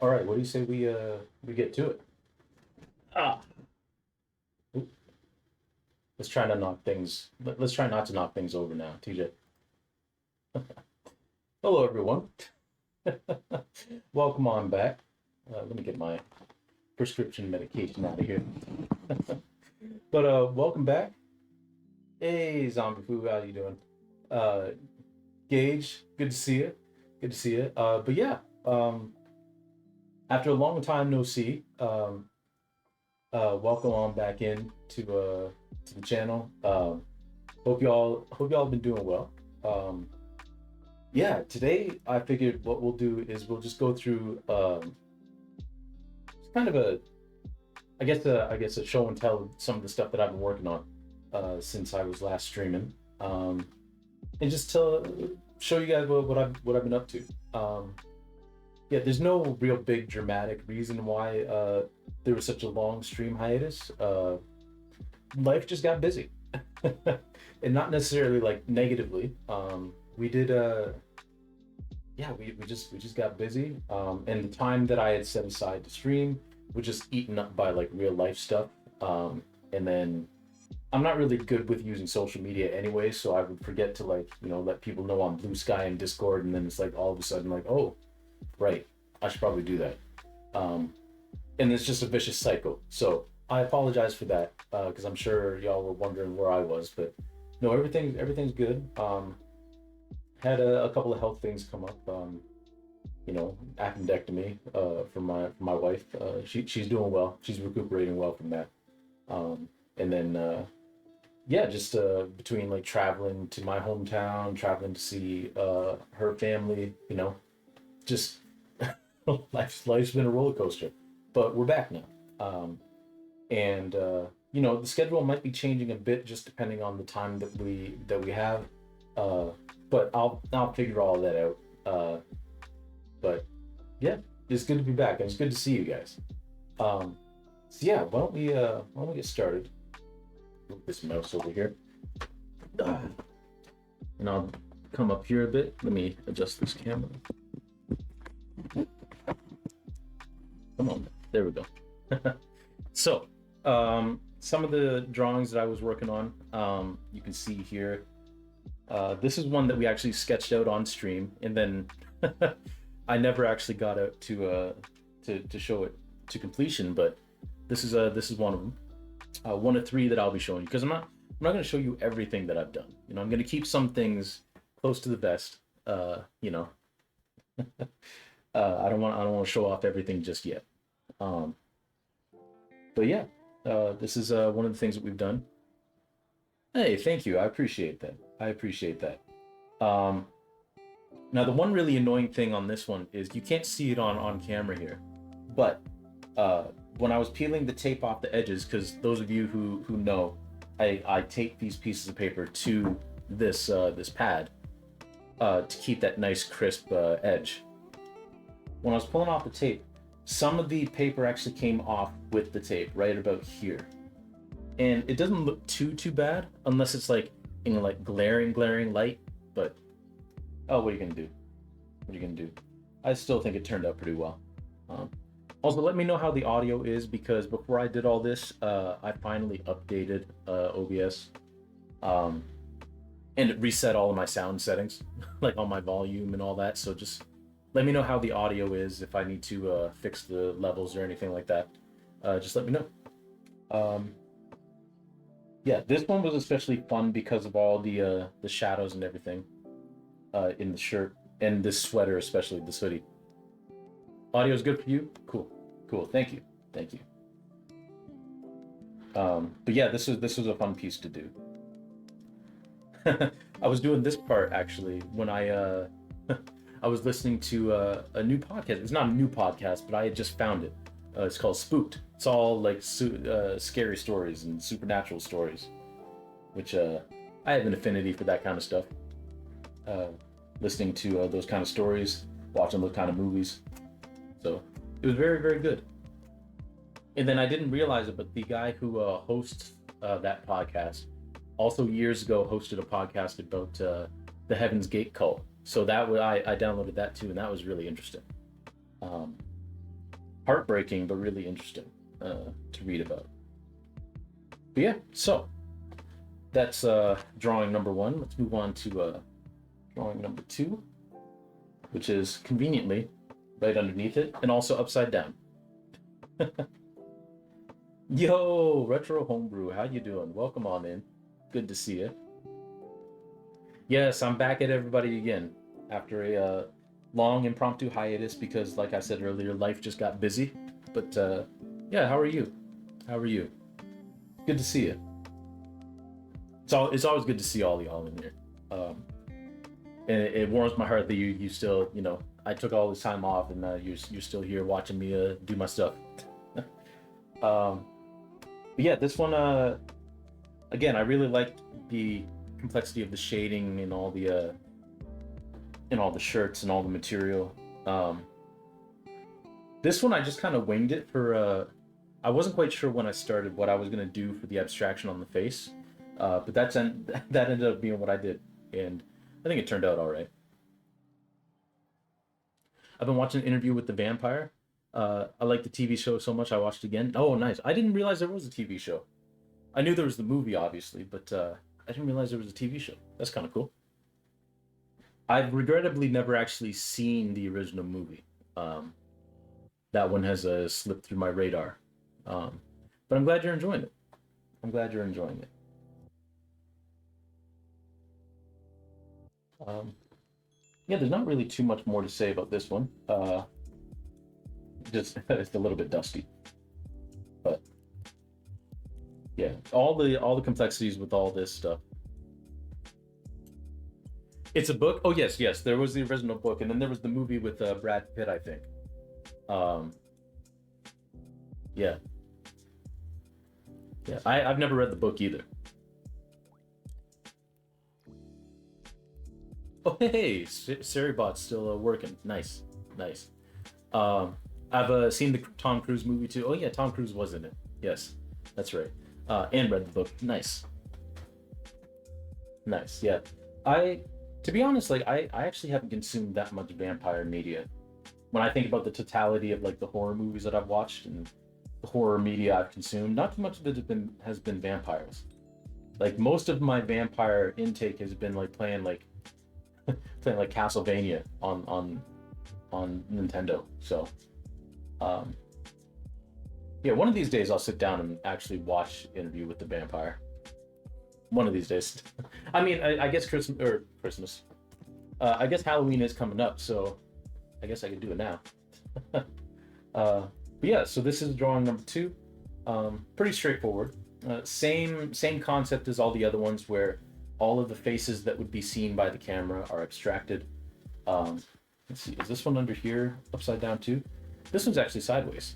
All right, what do you say we get to it? Ah, oop, let's try to knock things. Let's try not to knock things over now, TJ. Hello, everyone. Welcome on back. Let me get my prescription medication out of here. But welcome back. Hey, Zombie Foo, how you doing? Uh, Gage, good to see you. Good to see you. But yeah, after a long time no see, welcome on back in to the channel. Hope y'all been doing well. Um, yeah, today I figured what we'll do is we'll just go through it's kind of a I guess a show and tell of some of the stuff that I've been working on since I was last streaming, and just to show you guys what I've been up to. Yeah, there's no real big dramatic reason why there was such a long stream hiatus. Life just got busy, and not necessarily like negatively. We did yeah, we just got busy, and the time that I had set aside to stream was just eaten up by like real life stuff. And then I'm not really good with using social media anyway, so I would forget to like let people know on Blue Sky and Discord, and then it's like all of a sudden like, oh right, I should probably do that. Um, and it's just a vicious cycle. So I apologize for that because I'm sure y'all were wondering where I was, but no, everything's good. Had a couple of health things come up. Appendectomy for my wife. She's doing well. She's recuperating well from that. And then yeah, just between like traveling to my hometown, traveling to see her family, just life's been a roller coaster, but we're back now. And the schedule might be changing a bit just depending on the time that we have. Uh, but I'll figure all that out. But yeah, it's good to be back, and it's good to see you guys. Um, so yeah, why don't we get started? Move this mouse over here, and I'll come up here a bit. Let me adjust this camera. Come on, there we go. So, some of the drawings that I was working on, you can see here. This is one that we actually sketched out on stream, and then I never actually got out to show it to completion. But this is one of them, one of three that I'll be showing you because I'm not going to show you everything that I've done. I'm going to keep some things close to the vest. Uh, you know, I don't want to show off everything just yet. Um, but yeah, this is one of the things that we've done. Hey, thank you. I appreciate that. I appreciate that. Um, Now, the one really annoying thing on this one is you can't see it on camera here, but uh, when I was peeling the tape off the edges, because those of you who know, I tape these pieces of paper to this pad to keep that nice crisp edge. When I was pulling off the tape, some of the paper actually came off with the tape right about here, and it doesn't look too bad unless it's like in like glaring light, but oh, what are you gonna do? What are you gonna do? I still think it turned out pretty well. Um, Also, let me know how the audio is because before I did all this, I finally updated OBS, um, and it reset all of my sound settings, like all my volume and all that. So just let me know how the audio is if I need to fix the levels or anything like that. Just let me know. Um, yeah, this one was especially fun because of all the shadows and everything in the shirt and this sweater, especially this hoodie. Audio is good for you? Cool. Cool. Thank you. Thank you. But yeah, this was a fun piece to do. I was doing this part actually when I was listening to a new podcast. It's not a new podcast, but I had just found it. It's called Spooked. It's all like scary stories and supernatural stories, which I have an affinity for that kind of stuff. Uh, Listening to those kind of stories, watching those kind of movies. So it was very good. And then I didn't realize it, but the guy who hosts that podcast also years ago hosted a podcast about the Heaven's Gate cult. So that I downloaded that too, and that was really interesting. Um, heartbreaking, but really interesting to read about. But yeah, so that's drawing number one. Let's move on to drawing number two, which is conveniently right underneath it and also upside down. Yo, Retro Homebrew, how you doing? Welcome on in. Good to see you. Yes, I'm back at everybody again after a long impromptu hiatus because, like I said earlier, life just got busy. But yeah, how are you? How are you? Good to see you. It's always good to see all y'all in here. And it warms my heart that you still, I took all this time off and you're still here watching me do my stuff. But yeah, this one again, I really liked the complexity of the shading and all the shirts and all the material. This one I just kind of winged it for I wasn't quite sure when I started what I was gonna do for the abstraction on the face, but that ended up being what I did, and I think it turned out all right. I've been watching an interview with the vampire. I like the TV show so much I watched it again. Oh, nice! I didn't realize there was a TV show. I knew there was the movie, obviously, but I didn't realize there was a TV show. That's kind of cool. I've regrettably never actually seen the original movie. That one has slipped through my radar. But I'm glad you're enjoying it. I'm glad you're enjoying it. Yeah, there's not really too much more to say about this one. Just it's a little bit dusty, but yeah, all the complexities with all this stuff. It's a book. Oh yes, yes. There was the original book, and then there was the movie with Brad Pitt, I think. Um, yeah, yeah. I've never read the book either. Oh hey, Seribot's still working. Nice, nice. I've seen the Tom Cruise movie too. Oh yeah, Tom Cruise was in it. Yes, that's right. And read the book. Nice, nice. Yeah, to be honest, like I actually haven't consumed that much vampire media. When I think about the totality of like the horror movies that I've watched and the horror media I've consumed, not too much of it has been vampires. Like most of my vampire intake has been like playing like Castlevania on Nintendo. So yeah, one of these days I'll sit down and actually watch Interview with the Vampire. One of these days. I mean, I guess Christmas. I guess Halloween is coming up, so I guess I could do it now. But yeah, so this is drawing number two. Pretty straightforward. Same concept as all the other ones, where all of the faces that would be seen by the camera are abstracted. Let's see, is this one under here upside down too? This one's actually sideways.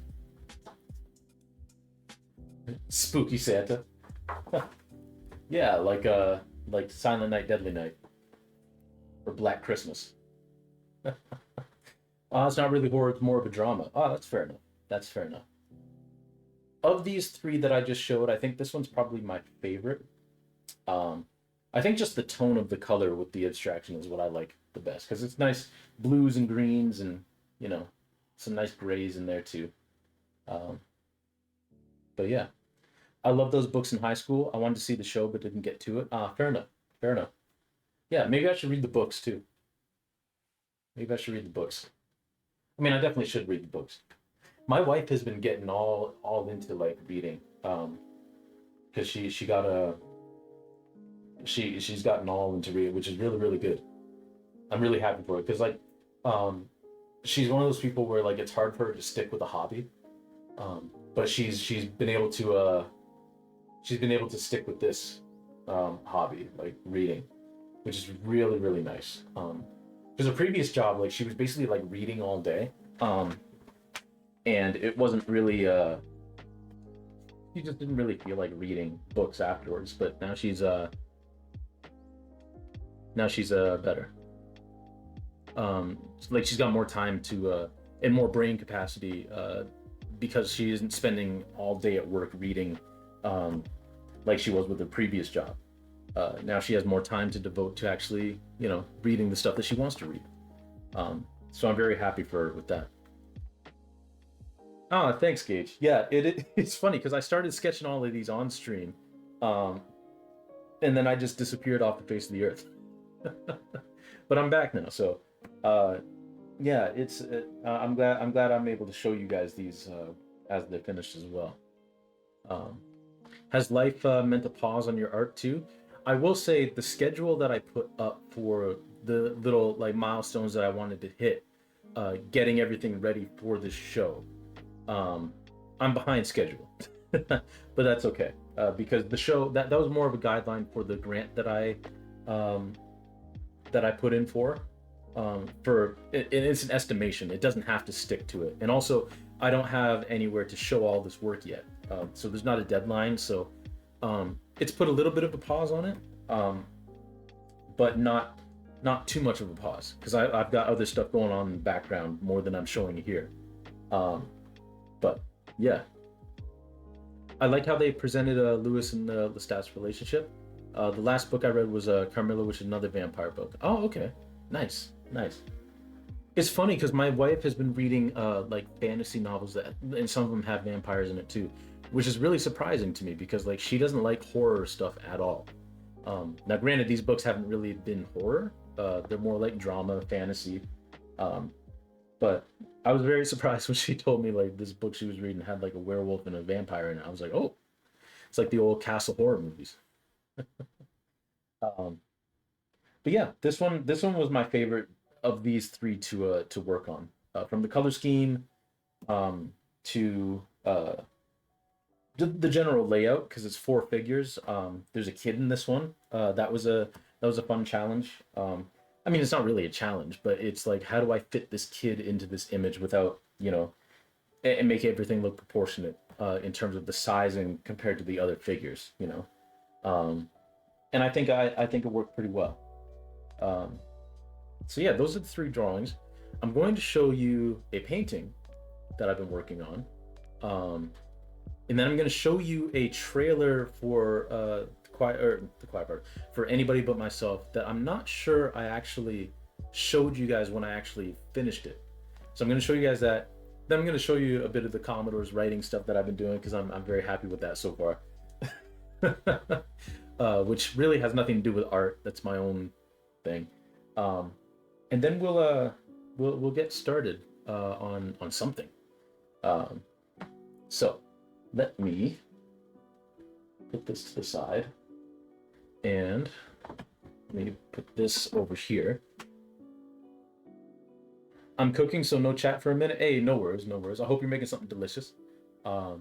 Spooky Santa. Yeah, like Silent Night, Deadly Night, or Black Christmas. It's not really horror; it's more of a drama. Oh, that's fair enough. That's fair enough. Of these three that I just showed, I think this one's probably my favorite. I think just the tone of the color with the abstraction is what I like the best, because it's nice blues and greens and some nice grays in there too. Um, but yeah, I love those books in high school. I wanted to see the show but didn't get to it. Fair enough. Fair enough. Yeah, maybe I should read the books too. Maybe I should read the books. I mean, I definitely should read the books. My wife has been getting all into like reading, because she got a she's gotten all into reading, which is really really good. I'm really happy for it because she's one of those people where like it's hard for her to stick with a hobby, but she's been able to stick with this hobby, like reading, which is really really nice. Because a previous job, like she was basically like reading all day, and it wasn't really she just didn't really feel like reading books afterwards. But now she's better. Like she's got more time to and more brain capacity because she isn't spending all day at work reading like she was with her previous job. Now she has more time to devote to actually, reading the stuff that she wants to read. So I'm very happy for her with that. Oh, thanks, Gage. Yeah, it's funny because I started sketching all of these on stream, um, and then I just disappeared off the face of the earth. But I'm back now, so uh, yeah, I'm glad I'm able to show you guys these as they're finished as well. Um, has life meant a pause on your art too? I will say the schedule that I put up for the little like milestones that I wanted to hit, getting everything ready for this show. Um, I'm behind schedule, but that's okay because the show that was more of a guideline for the grant um, that I put in for it's an estimation. It doesn't have to stick to it, and also I don't have anywhere to show all this work yet, so there's not a deadline. So it's put a little bit of a pause on it, um, but not too much of a pause because I've got other stuff going on in the background more than I'm showing you here. Um, but yeah, I like how they presented Lewis and Lestat's relationship. The last book I read was Carmilla, which is another vampire book. Oh, okay, nice, nice. It's funny because my wife has been reading like fantasy novels that, and some of them have vampires in it too, which is really surprising to me because like she doesn't like horror stuff at all. Now, granted, these books haven't really been horror; they're more like drama, fantasy. Um, but I was very surprised when she told me like this book she was reading had like a werewolf and a vampire in it. I was like, oh, it's like the old castle horror movies. Um, but yeah, this one was my favorite of these three to work on. From the color scheme um, to the general layout because it's four figures. There's a kid in this one. That was a fun challenge. I mean, it's not really a challenge, but it's like how do I fit this kid into this image without and make everything look proportionate in terms of the sizing compared to the other figures. Um, and I think it worked pretty well. Um, so yeah, those are the three drawings. I'm going to show you a painting that I've been working on. And then I'm going to show you a trailer for the quiet part for anybody but myself that I'm not sure I actually showed you guys when I actually finished it. So I'm going to show you guys that. Then I'm going to show you a bit of the Commodore's writing stuff that I've been doing because I'm very happy with that so far. Which really has nothing to do with art. That's my own thing. Um, and then we'll get started on something. Um, so let me put this to the side and let me put this over here. I'm cooking, so no chat for a minute. Hey, no worries, no worries. I hope you're making something delicious. All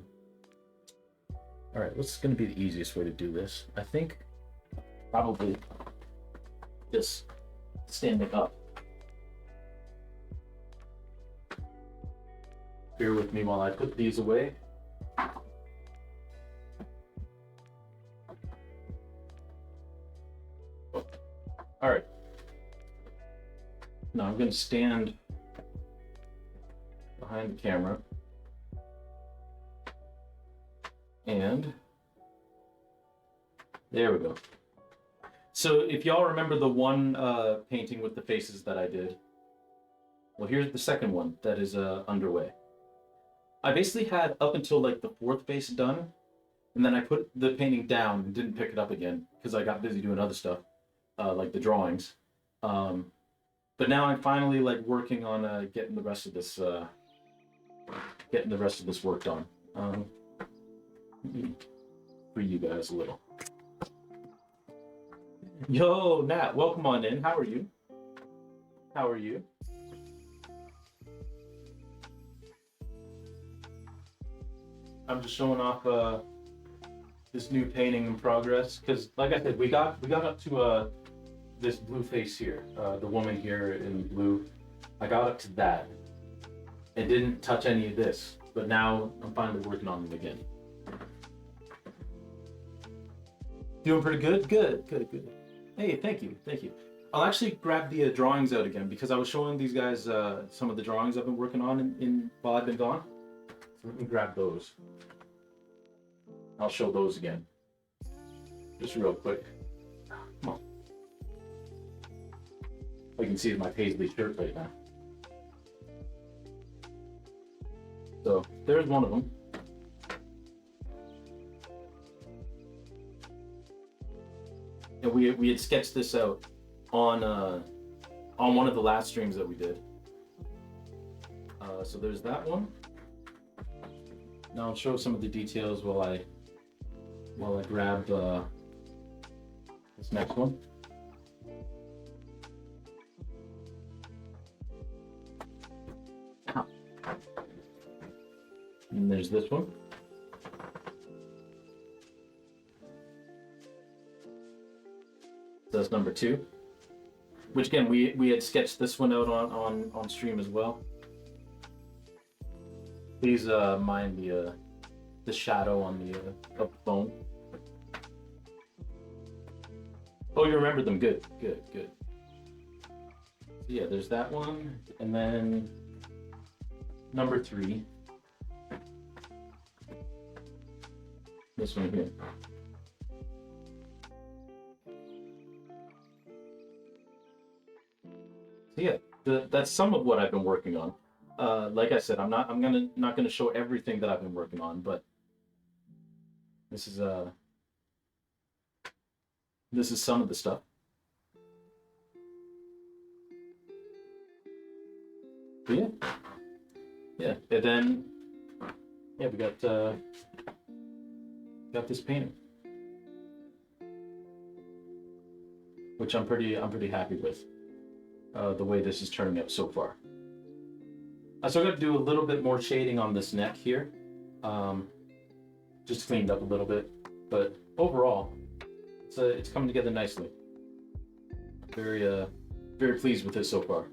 right, what's going to be the easiest way to do this? I think probably just standing up. Bear with me while I put these away. All right. Now I'm going to stand behind the camera and there we go. So if y'all remember the one painting with the faces that I did, well, here's the second one that is underway. I basically had up until like the fourth face done, and then I put the painting down and didn't pick it up again because I got busy doing other stuff, like the drawings. But now I'm finally like working on getting the rest of this work done. For you guys a little. Yo, Nat, welcome on in. How are you? How are you? I'm just showing off this new painting in progress because, like I said, we got up to this blue face here, the woman here in blue. I got up to that and didn't touch any of this, but now I'm finally working on them again. Doing pretty good? Good. Hey, thank you. I'll actually grab the drawings out again because I was showing these guys some of the drawings I've been working on in while I've been gone. So let me grab those. I'll show those again. Just real quick. Come on. All you can see is my paisley shirt right now. So there's one of them. And we had sketched this out on one of the last streams that we did. So there's that one. Now I'll show some of the details while I grab this next one. And there's this one. That's number 2. Which again, we had sketched this one out on stream as well. Please mind the shadow on the of the phone. Oh, you remember them? Good. So yeah, there's that one, and then number 3. This one here. So yeah, that's some of what I've been working on. Like I said, I'm not gonna show everything that I've been working on, but this is some of the stuff. But yeah, and then yeah, we got this painting, which I'm pretty happy with the way this is turning out so far. I still got to do a little bit more shading on this neck here, just cleaned up a little bit, but overall, it's coming together nicely. Very pleased with this so far,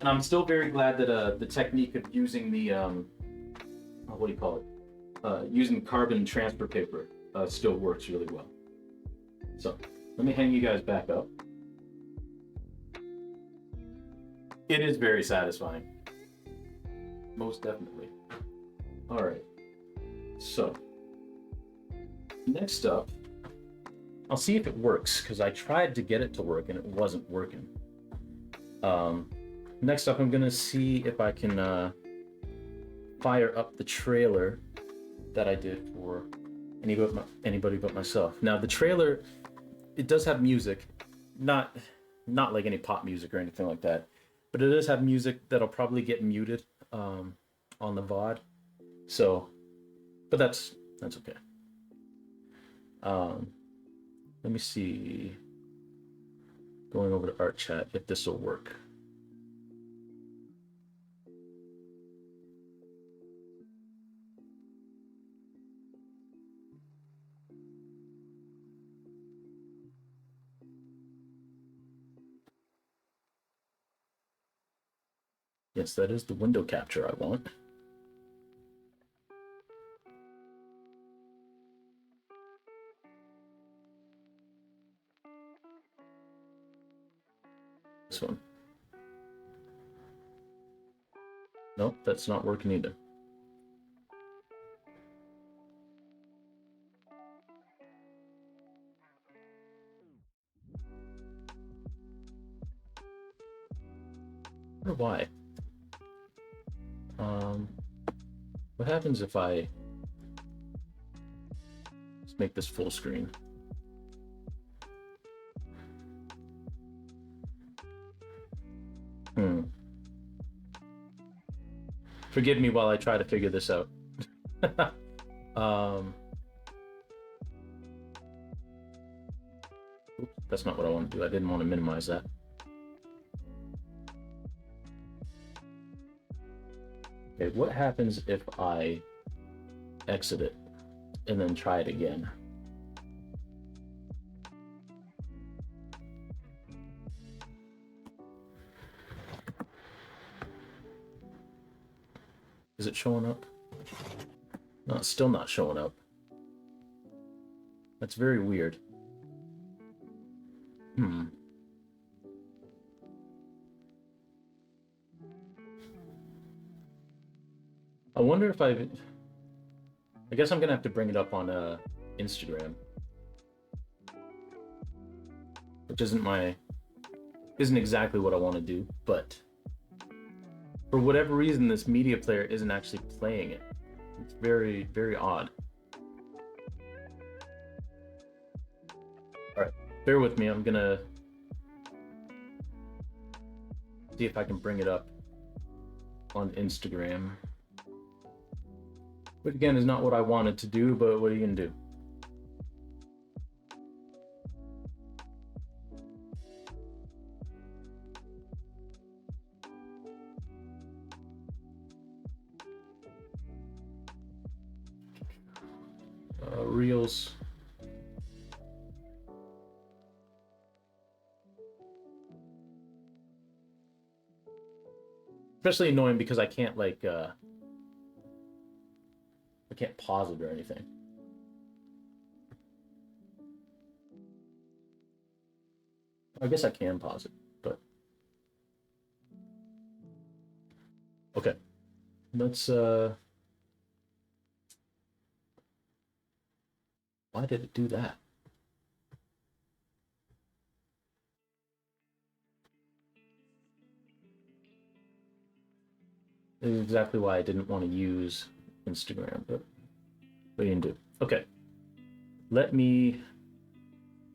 and I'm still very glad that the technique of using the what do you call it? Using carbon transfer paper still works really well. So let me hang you guys back up. It is very satisfying. Most definitely. All right. So next up, I'll see if it works because I tried to get it to work and it wasn't working. Next up, I'm gonna see if I can fire up the trailer that I did for anybody but myself. Now the trailer, it does have music, not like any pop music or anything like that, but it does have music that'll probably get muted on the VOD. So, but that's okay. Let me see. Going over to Art Chat if this will work. Yes, that is the window capture I want. This one. Nope, that's not working either. I wonder why. What happens if I just make this full screen? Forgive me while I try to figure this out. Oops, that's not what I want to do. I didn't want to minimize that. Okay, what happens if I exit it and then try it again? Is it showing up? No, it's still not showing up. That's very weird. I wonder if I guess I'm gonna have to bring it up on Instagram, which isn't exactly what I want to do, but for whatever reason, this media player isn't actually playing it. It's very, very odd. All right, bear with me. I'm gonna see if I can bring it up on Instagram. Which again is not what I wanted to do, but what are you gonna do? Reels. Especially annoying because I can't like I can't pause it or anything. I guess I can pause it, but okay. Let's why did it do that? This is exactly why I didn't want to use Instagram, but what are you gonna do? Okay. Let me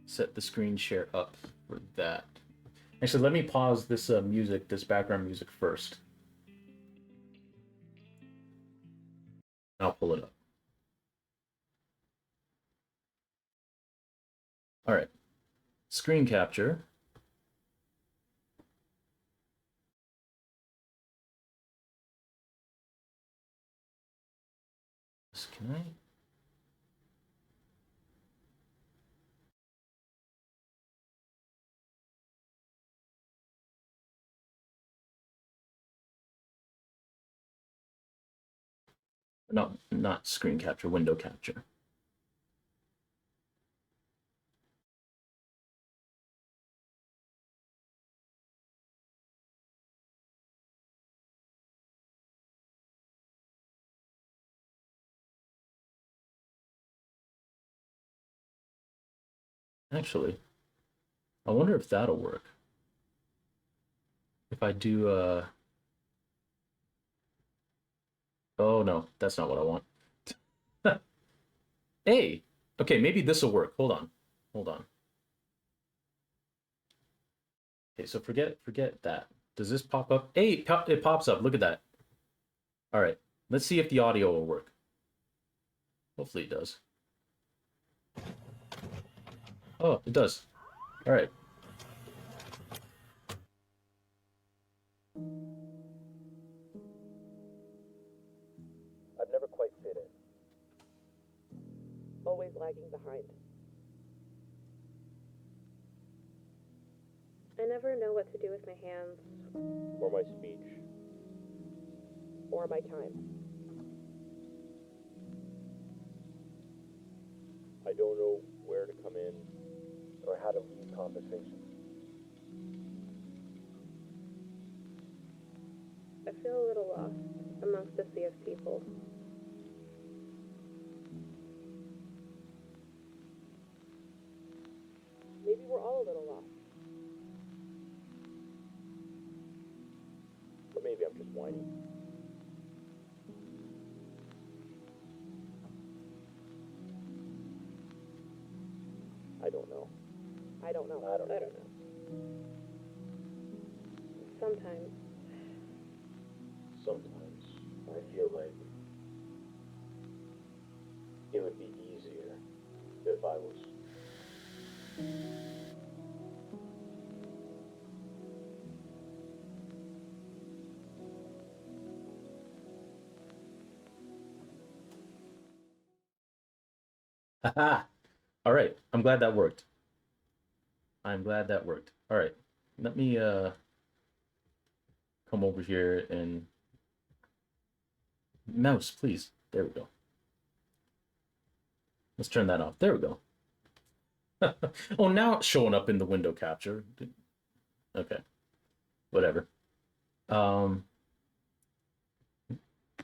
set the screen share up for that. Actually, let me pause this music, this background music first. I'll pull it up. All right. Screen capture. Can I? No, not screen capture, window capture. Actually, I wonder if that'll work. If I do, oh no, that's not what I want. Hey, okay, maybe this will work. Hold on, hold on. Okay, so forget that. Does this pop up? Hey, it pops up. Look at that. All right, let's see if the audio will work. Hopefully it does. Oh, it does. All right. I've never quite fit in. Always lagging behind. I never know what to do with my hands. Or my speech. Or my time. I don't know where to come in or how to lead conversations. I feel a little lost amongst a sea of people. Maybe we're all a little lost. Or maybe I'm just whiny. I don't know. I don't know. I don't know. Sometimes. Sometimes I feel like it would be easier if I was. Haha. All right. I'm glad that worked. I'm glad that worked. All right. Let me come over here and mouse, please. There we go. Let's turn that off. There we go. Oh, now it's showing up in the window capture. Okay. Whatever. No,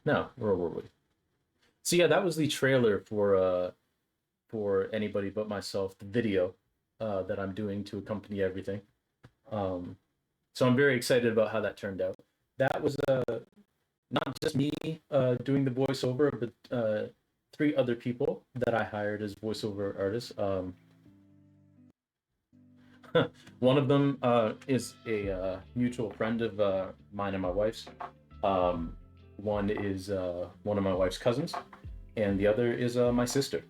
where were we? So yeah, that was the trailer for Anybody But Myself, the video that I'm doing to accompany everything. So I'm very excited about how that turned out. That was not just me doing the voiceover, but 3 other people that I hired as voiceover artists. One of them is a mutual friend of mine and my wife's. One is one of my wife's cousins, and the other is my sister.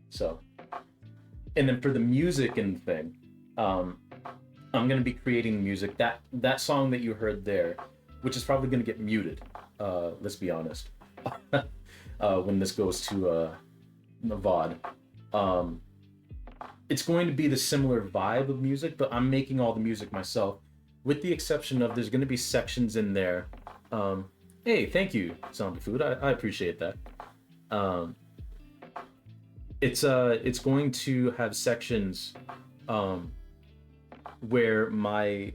So, and then for the music and thing, I'm gonna be creating music. That song that you heard there, which is probably gonna get muted. Let's be honest. When this goes to the VOD. It's going to be the similar vibe of music, but I'm making all the music myself, with the exception of there's going to be sections in there. Hey, thank you, Zombie Food. I appreciate that. It's going to have sections where my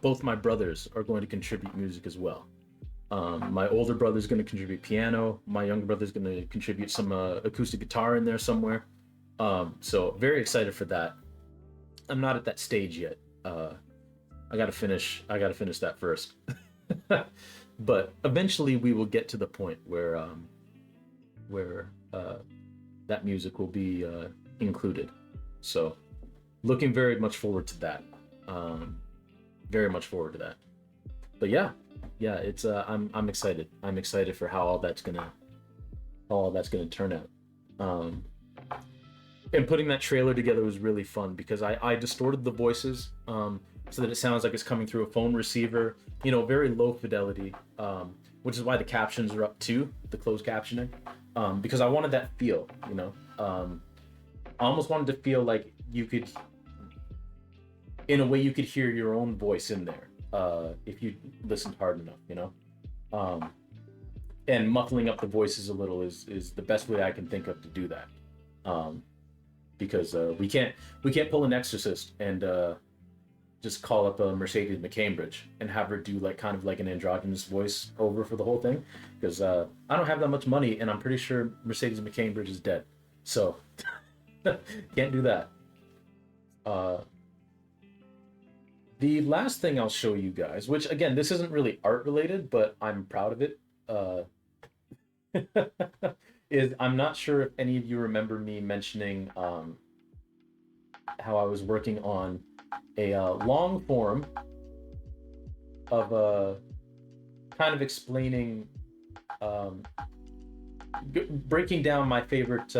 both my brothers are going to contribute music as well. My older brother's going to contribute piano. My younger brother's going to contribute some acoustic guitar in there somewhere. So very excited for that. I'm not at that stage yet. I gotta finish that first. But eventually we will get to the point where that music will be included. So looking very much forward to that. Very much forward to that. But yeah, it's I'm excited. I'm excited for how all that's gonna turn out. And putting that trailer together was really fun because I distorted the voices so that it sounds like it's coming through a phone receiver, very low fidelity, which is why the captions are up too, the closed captioning, because I wanted that feel, I almost wanted to feel like you could, in a way, you could hear your own voice in there if you listened hard enough, and muffling up the voices a little is the best way I can think of to do that. Because we can't pull an exorcist and just call up a Mercedes McCambridge and have her do kind of like an androgynous voice over for the whole thing, because I don't have that much money and I'm pretty sure Mercedes McCambridge is dead, so can't do that. The last thing I'll show you guys, which again, this isn't really art related, but I'm proud of it, is I'm not sure if any of you remember me mentioning how I was working on a long form of kind of explaining, breaking down my favorite,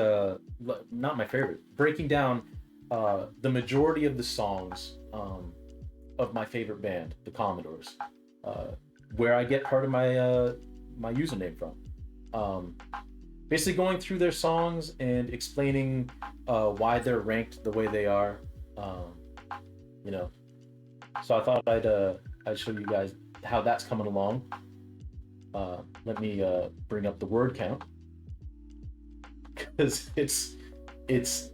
not my favorite, breaking down the majority of the songs of my favorite band, the Commodores, where I get part of my my username from. Basically going through their songs and explaining why they're ranked the way they are, So I thought I'd show you guys how that's coming along. Let me bring up the word count because it's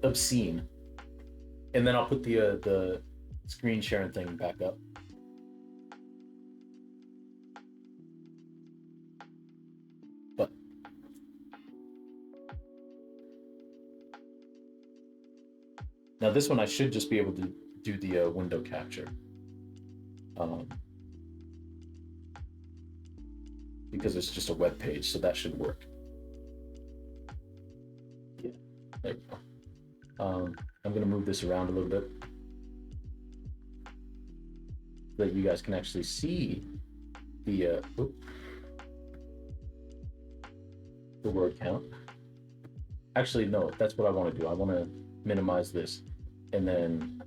obscene, and then I'll put the screen sharing thing back up. Now this one I should just be able to do the window capture, because it's just a web page, so that should work. Yeah, there we go. I'm gonna move this around a little bit so that you guys can actually see the word count. Actually, no, that's what I want to do. I want to minimize this and then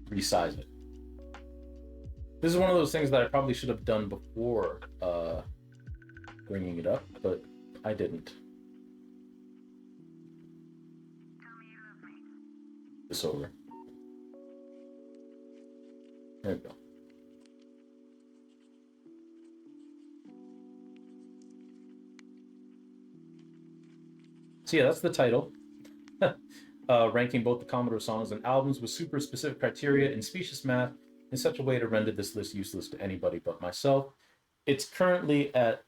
resize it. This is one of those things that I probably should have done before bringing it up, but I didn't. This over. There we go. So yeah, that's the title. Ranking both the Commodore songs and albums with super specific criteria and specious math in such a way to render this list useless to anybody but myself. It's currently at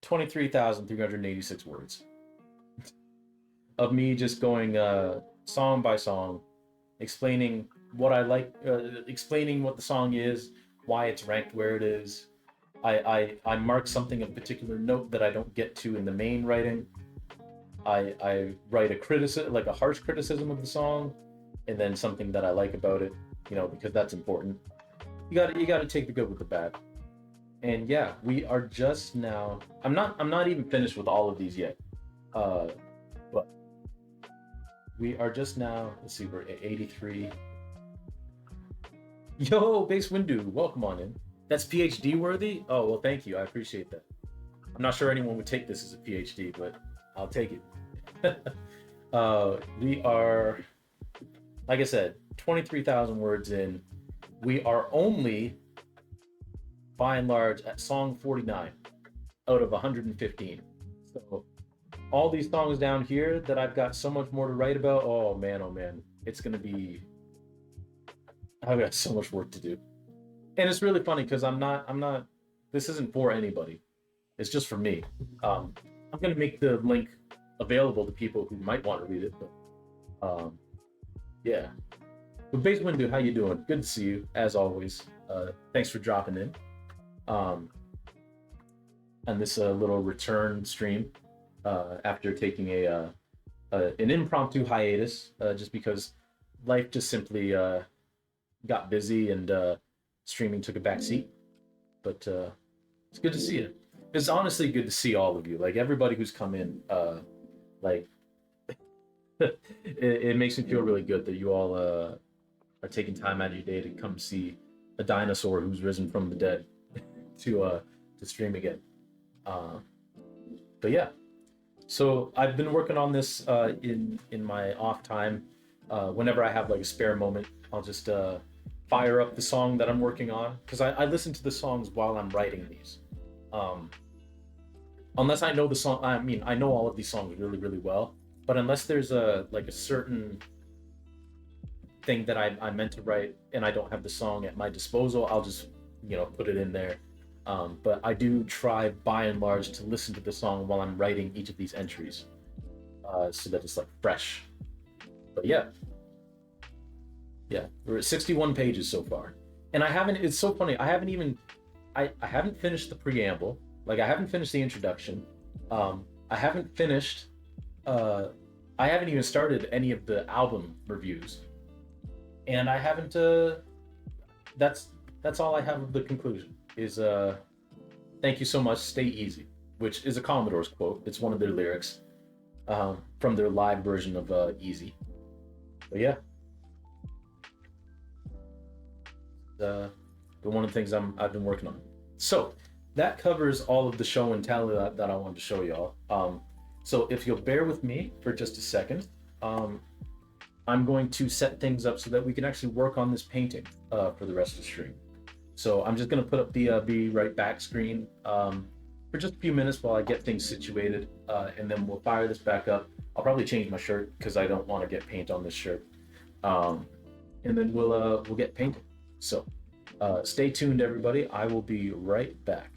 23,386 words of me just going song by song, explaining what I like, explaining what the song is, why it's ranked where it is. I mark something of particular note that I don't get to in the main writing. I write a criticism, like a harsh criticism of the song, and then something that I like about it, because that's important. You gotta take the good with the bad. And yeah, we are just now. I'm not even finished with all of these yet. But we are just now. Let's see, we're at 83. Yo, Base Windu, welcome on in. That's PhD worthy? Oh, well, thank you. I appreciate that. I'm not sure anyone would take this as a PhD, but I'll take it. We are, like I said, 23,000 words in. We are only, by and large, at song 49 out of 115. So all these songs down here that I've got so much more to write about, oh man, it's going to be, I've got so much work to do. And it's really funny because this isn't for anybody. It's just for me. I'm going to make the link available to people who might want to read it. But yeah. But Base Windu, how you doing? Good to see you, as always. Thanks for dropping in. And this little return stream after taking an impromptu hiatus, just because life just simply got busy and streaming took a back seat. But it's good to see you. It's honestly good to see all of you. Like everybody who's come in, like it makes me feel really good that you all are taking time out of your day to come see a dinosaur who's risen from the dead to stream again. But yeah, so I've been working on this in my off time. Whenever I have like a spare moment, I'll just fire up the song that I'm working on, because I listen to the songs while I'm writing these. Unless I know the song, I mean, I know all of these songs really, really well, but unless there's a certain thing that I meant to write and I don't have the song at my disposal, I'll just put it in there. But I do try by and large to listen to the song while I'm writing each of these entries, so that it's like fresh. But yeah, we're at 61 pages so far, and it's so funny, I haven't finished the preamble. Like, I haven't finished the introduction. I haven't finished. I haven't even started any of the album reviews, and I haven't. That's all I have of the conclusion. Is thank you so much. Stay easy, which is a Commodore's quote. It's one of their lyrics from their live version of Easy. But yeah, but one of the things I've been working on. So that covers all of the show and tell that I wanted to show y'all. So if you'll bear with me for just a second, I'm going to set things up so that we can actually work on this painting for the rest of the stream. So I'm just going to put up the be right back screen for just a few minutes while I get things situated, and then we'll fire this back up. I'll probably change my shirt because I don't want to get paint on this shirt, and then we'll get painted. So stay tuned, everybody. I will be right back.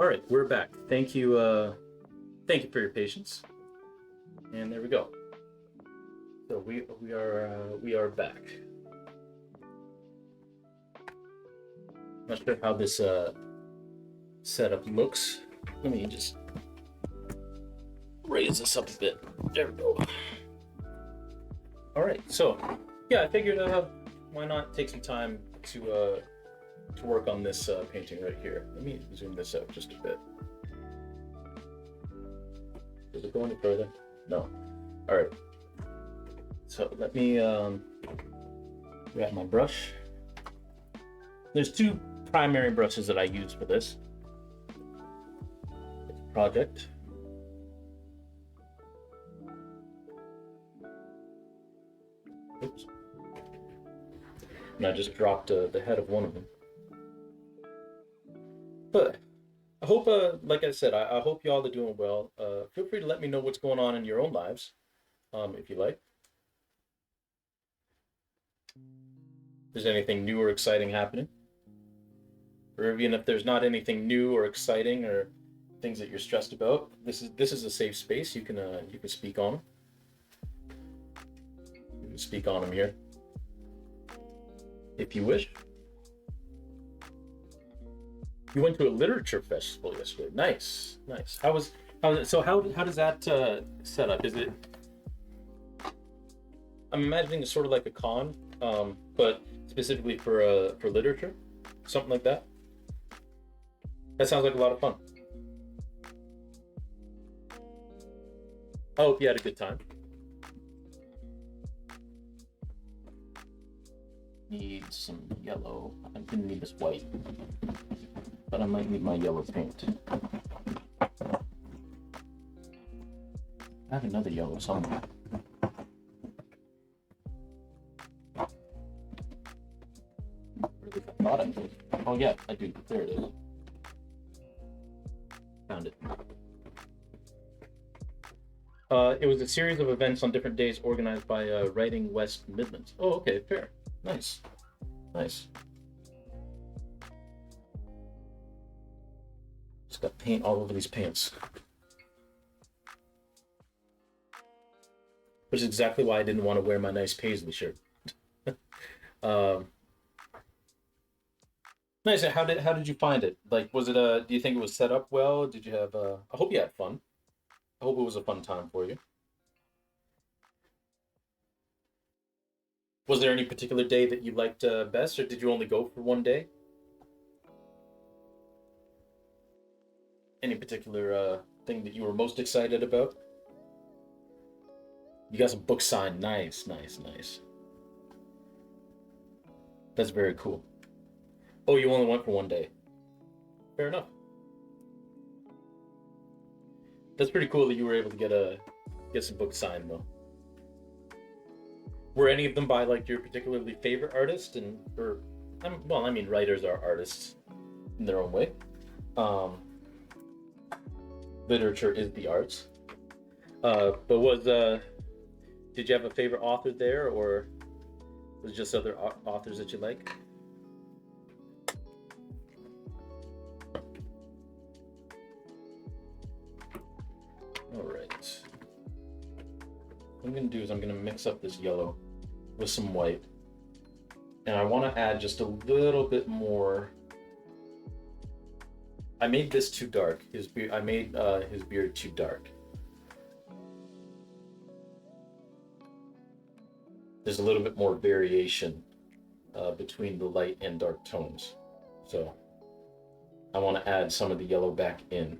All right, we're back. Thank you for your patience. And there we go. So we are back. Not sure how this setup looks. Let me just raise this up a bit. There we go. All right, so yeah, I figured why not take some time to work on this painting right here. Let me zoom this out just a bit. Does it go any further? No. All right. So let me grab my brush. There's two primary brushes that I use for this project. Oops. And I just dropped the head of one of them. But I hope, like I said, I hope y'all are doing well. Feel free to let me know what's going on in your own lives, if you like. If there's anything new or exciting happening. Or even if there's not anything new or exciting or things that you're stressed about, this is a safe space. You can speak on them. You can speak on them here, if you wish. You went to a literature festival yesterday. Nice. How does that set up? Is it? I'm imagining it's sort of like a con, but specifically for literature, something like that. That sounds like a lot of fun. I hope you had a good time. Need some yellow. I'm gonna need this white, but I might need my yellow paint. I have another yellow somewhere. Or at least I thought I did. Oh yeah, I do. There it is. Found it. It was a series of events on different days organized by Writing West Midlands. Oh, okay, fair. Nice. Just got paint all over these pants. Which is exactly why I didn't want to wear my nice paisley shirt. Nice. How did you find it? Like, was it do you think it was set up well? Did you have I hope you had fun. I hope it was a fun time for you. Was there any particular day that you liked best, or did you only go for one day? Any particular thing that you were most excited about? You got some books signed. Nice. That's very cool. Oh, you only went for one day. Fair enough. That's pretty cool that you were able to get some books signed though. Were any of them by like your particularly favorite artist, writers are artists in their own way. Literature is the arts. But did you have a favorite author there, or was it just other authors that you like? All right. What I'm gonna do is I'm gonna mix up this yellow with some white, and I want to add just a little bit more. I made this too dark. I made his beard too dark. There's a little bit more variation between the light and dark tones, so I want to add some of the yellow back in.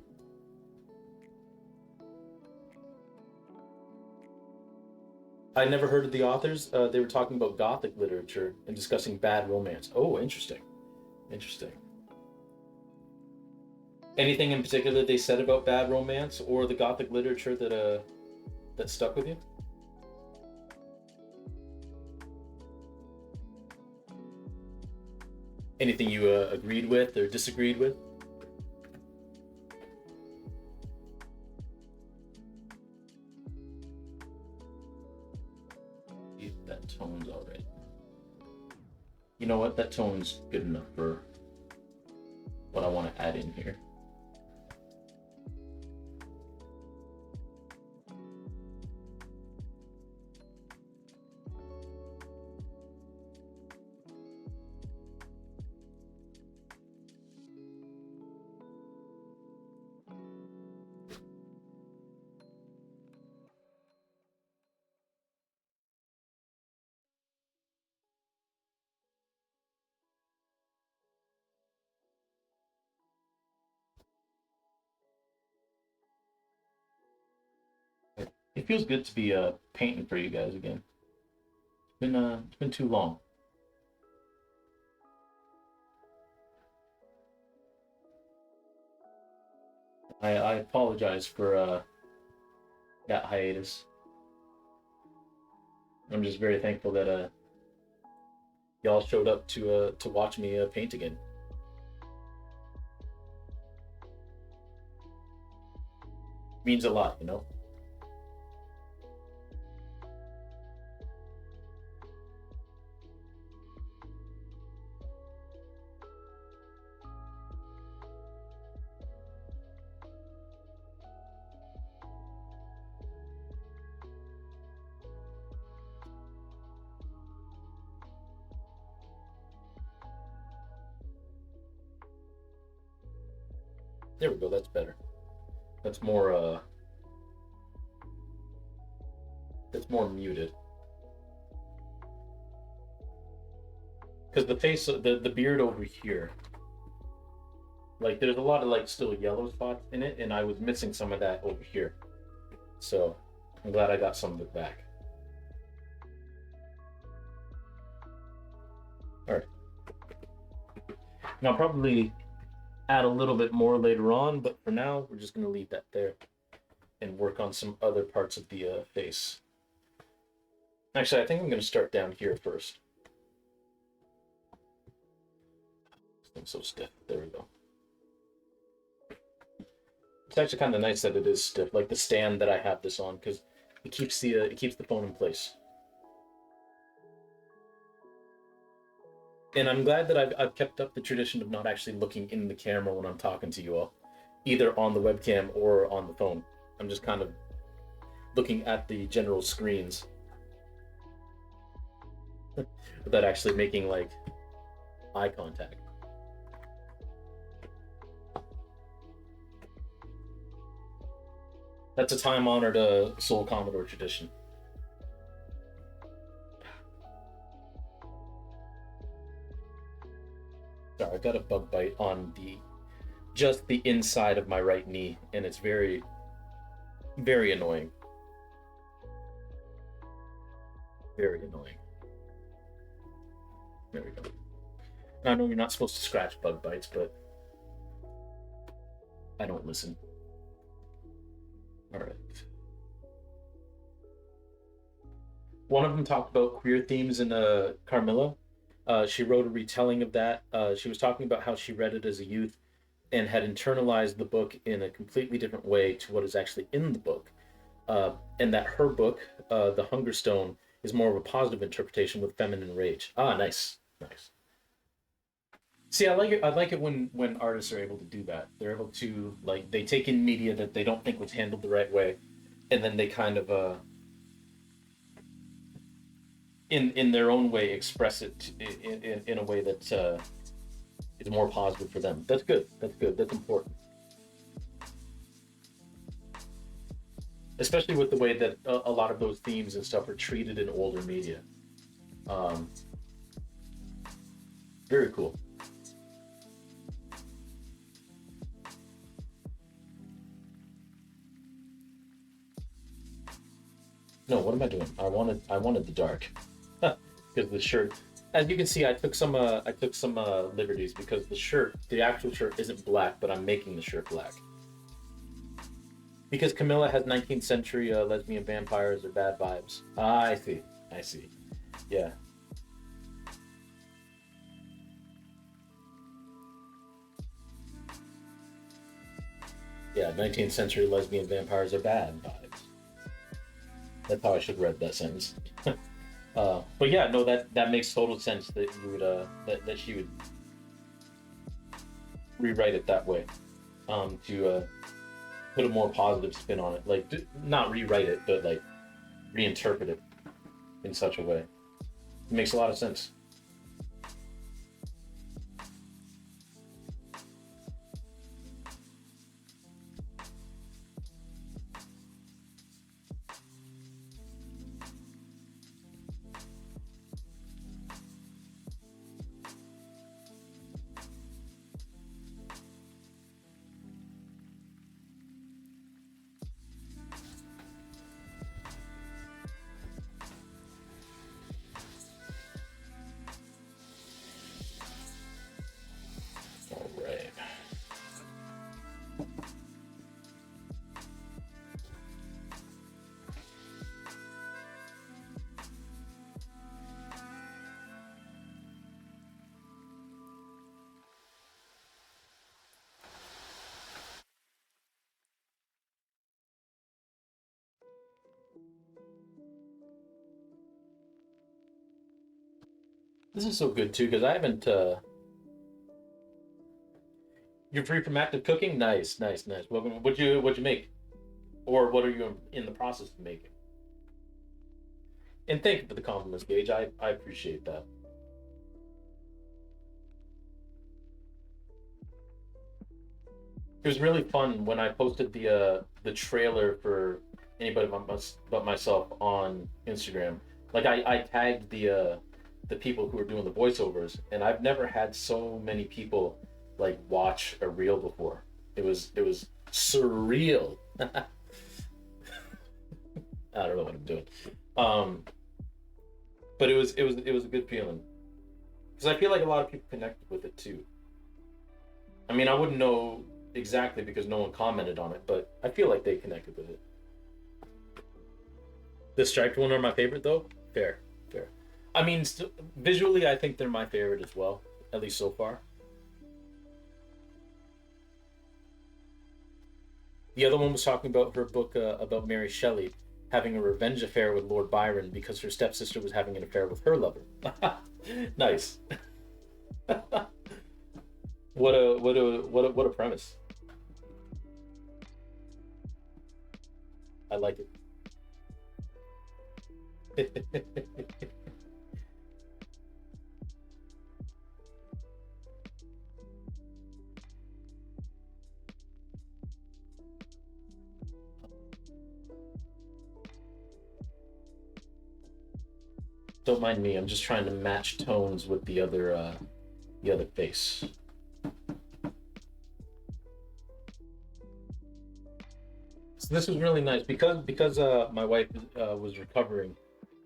I never heard of the authors. They were talking about Gothic literature and discussing bad romance. Oh, interesting. Anything in particular they said about bad romance or the Gothic literature that stuck with you? Anything you agreed with or disagreed with? That tone's all right. You know what? That tone's good enough for what I want to add in here. It feels good to be painting for you guys again. It's been too long. I apologize for that hiatus. I'm just very thankful that y'all showed up to watch me paint again. Means a lot, you know. There we go. That's better. That's more muted. Because the face, the beard over here, like there's a lot of like still yellow spots in it, and I was missing some of that over here. So I'm glad I got some of it back. All right. And I'll probably add a little bit more later on, but for now, we're just going to leave that there and work on some other parts of the face. Actually, I think I'm going to start down here first. This thing's so stiff. There we go. It's actually kind of nice that it is stiff, like the stand that I have this on, because it keeps the phone in place. And I'm glad that I've kept up the tradition of not actually looking in the camera when I'm talking to you all, either on the webcam or on the phone. I'm just kind of looking at the general screens without actually making like eye contact. That's a time-honored Soul Commodore tradition. Sorry, I got a bug bite on just the inside of my right knee, and it's very, very annoying. Very annoying. There we go. I know you're not supposed to scratch bug bites, but I don't listen. All right. One of them talked about queer themes in Carmilla. She wrote a retelling of that. She was talking about how she read it as a youth and had internalized the book in a completely different way to what is actually in the book. And that her book, The Hunger Stone, is more of a positive interpretation with feminine rage. Ah, nice. Nice. See, I like it. I like it when artists are able to do that. They're able to like they take in media that they don't think was handled the right way, and then they kind of in their own way express it in a way that is more positive for them. That's good. That's good. That's important. Especially with the way that a lot of those themes and stuff are treated in older media. Very cool. No, what am I doing? I wanted the dark. Because the shirt, as you can see, I took some liberties because the actual shirt isn't black, but I'm making the shirt black. Because Camilla has 19th century lesbian vampires or bad vibes. Ah, I see. Yeah. Yeah, 19th century lesbian vampires are bad vibes. That's how I should read that sentence. But yeah, no, that makes total sense that you would that she would rewrite it that way, to put a more positive spin on it. Like not rewrite it, but like reinterpret it in such a way. It makes a lot of sense. This is so good too because I haven't. You're free from active cooking. Nice, nice, nice. What'd you make, or what are you in the process of making? And thank you for the compliments, Gage. I appreciate that. It was really fun when I posted the trailer for anybody but myself on Instagram. Like I tagged the people who were doing the voiceovers, and I've never had so many people like watch a reel before. It was surreal. I don't know what I'm doing, um, but it was a good feeling because I feel like a lot of people connected with it too. I mean, I wouldn't know exactly because no one commented on it, but I feel like they connected with it. The striped one are my favorite though. Fair, fair. I mean, visually, I think they're my favorite as well, at least so far. The other one was talking about her book about Mary Shelley having a revenge affair with Lord Byron because her stepsister was having an affair with her lover. Nice. What a premise. I like it. Don't mind me. I'm just trying to match tones with the other face. So this was really nice because my wife was recovering.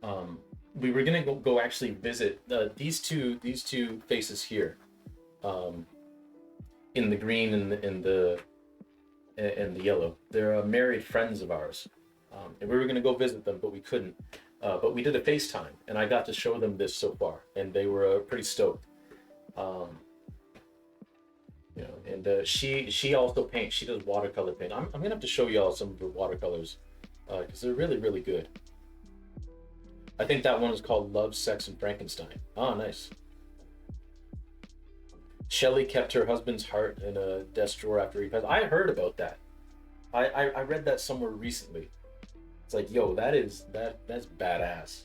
Um, we were gonna go actually visit these two faces here, um, in the green and the yellow. They're married friends of ours, and we were gonna go visit them, but we couldn't. But we did a FaceTime, and I got to show them this so far, and they were pretty stoked. Um, and she also paints. She does watercolor paint. I'm gonna have to show y'all some of her watercolors because they're really really good. I think that one is called Love, Sex, and Frankenstein. Oh, nice. Shelley kept her husband's heart in a desk drawer after he passed. I heard about that. I read that somewhere recently. It's like, yo, that's badass.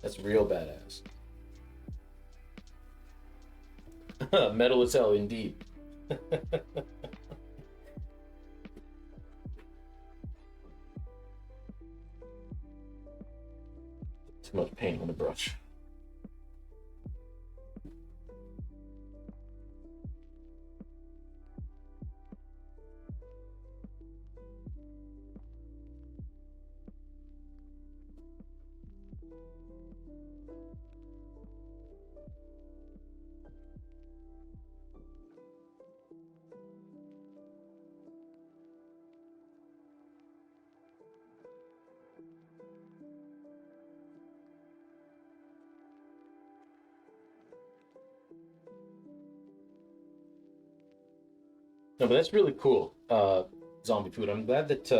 That's real badass. Metal as hell, indeed. Too much paint on the brush. No, but that's really cool. Zombie food. I'm glad that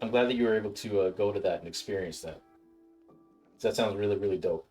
you were able to go to that and experience that. That sounds really really dope.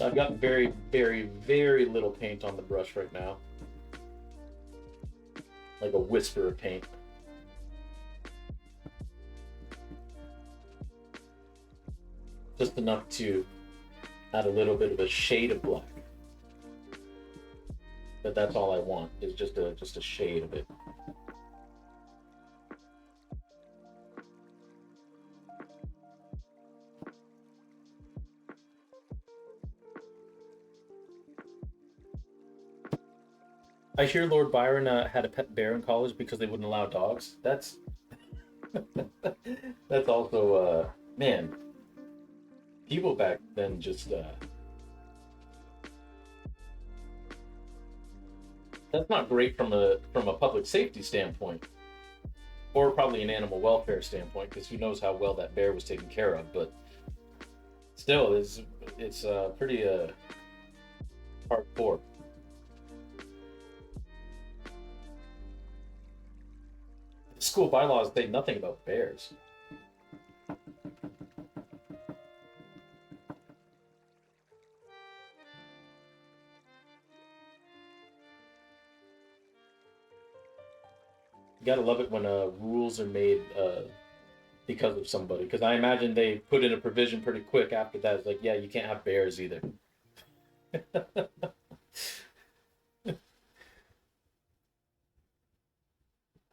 I've got very, very, very little paint on the brush right now. Like a whisper of paint. Just enough to add a little bit of a shade of black. But that's all I want, is just a shade of it. I hear Lord Byron had a pet bear in college because they wouldn't allow dogs. That's that's also man. People back then just that's not great from a public safety standpoint, or probably an animal welfare standpoint, because who knows how well that bear was taken care of. But still, it's pretty hardcore. School bylaws say nothing about bears. You gotta love it when rules are made because of somebody. Because I imagine they put in a provision pretty quick after that. It's like, yeah, you can't have bears either.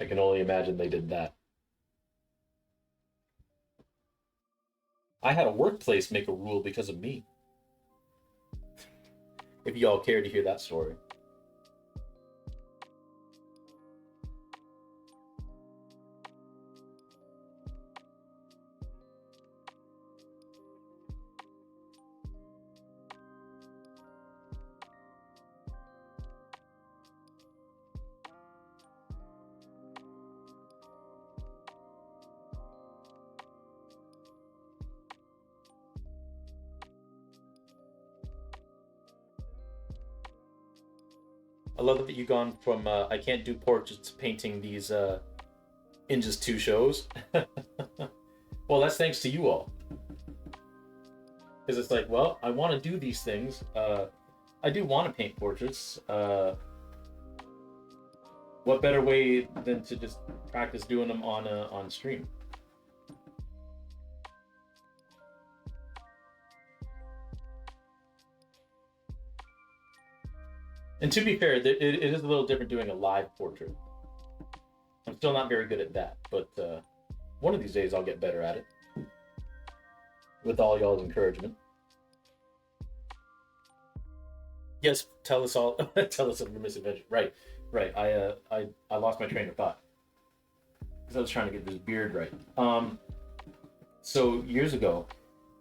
I can only imagine they did that. I had a workplace make a rule because of me. If y'all care to hear that story. I love that you've gone from I can't do portraits to painting these in just 2 shows. Well, that's thanks to you all. Because it's like, well, I want to do these things. I do want to paint portraits. What better way than to just practice doing them on stream? And to be fair, it is a little different doing a live portrait. I'm still not very good at that, but one of these days I'll get better at it. With all y'all's encouragement. Yes, tell us all. Tell us of your misadventure. Right. I lost my train of thought because I was trying to get this beard right. So years ago,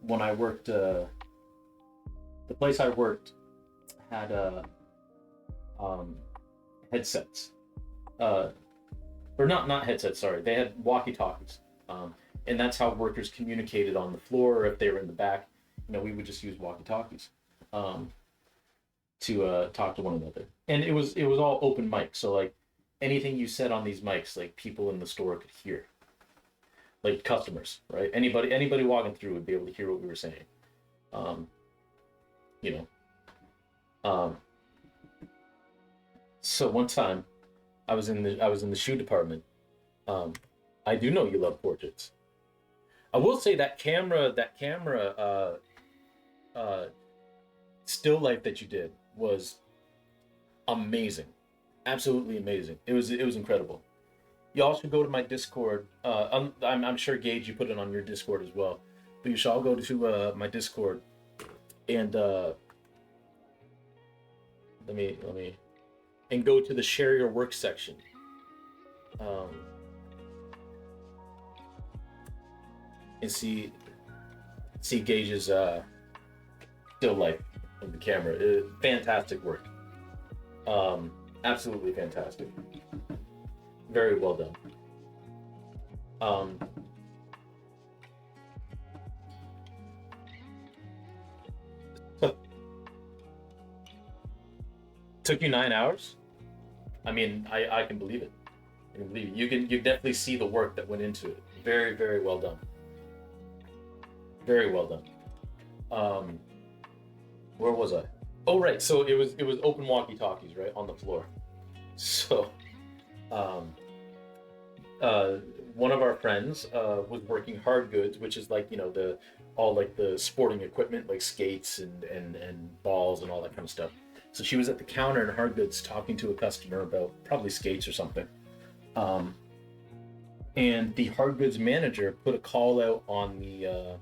when I worked, the place I worked had headsets, or not headsets. Sorry, they had walkie-talkies, and that's how workers communicated on the floor. Or if they were in the back, we would just use walkie-talkies to talk to one another. And it was all open mic, so like anything you said on these mics, like people in the store could hear, like customers, right? Anybody walking through would be able to hear what we were saying. So one time, I was in the shoe department. I do know you love portraits. I will say that camera still life that you did was amazing, absolutely amazing. It was incredible. Y'all should go to my Discord. I'm sure Gage, you put it on your Discord as well, but you should all go to my Discord and let me. And go to the share your work section. And see Gage's still life of the camera. Fantastic work. Absolutely fantastic. Very well done. Took you 9 hours? I mean, I can believe it. I can believe it. You definitely see the work that went into it. Very, very well done. Very well done. Where was I? Oh, right. So it was open walkie-talkies, right, on the floor. So, um, uh, one of our friends was working hard goods, which is like the all like the sporting equipment, like skates and balls and all that kind of stuff. So she was at the counter in hard goods talking to a customer about probably skates or something. Um, and the hard goods manager put a call out on the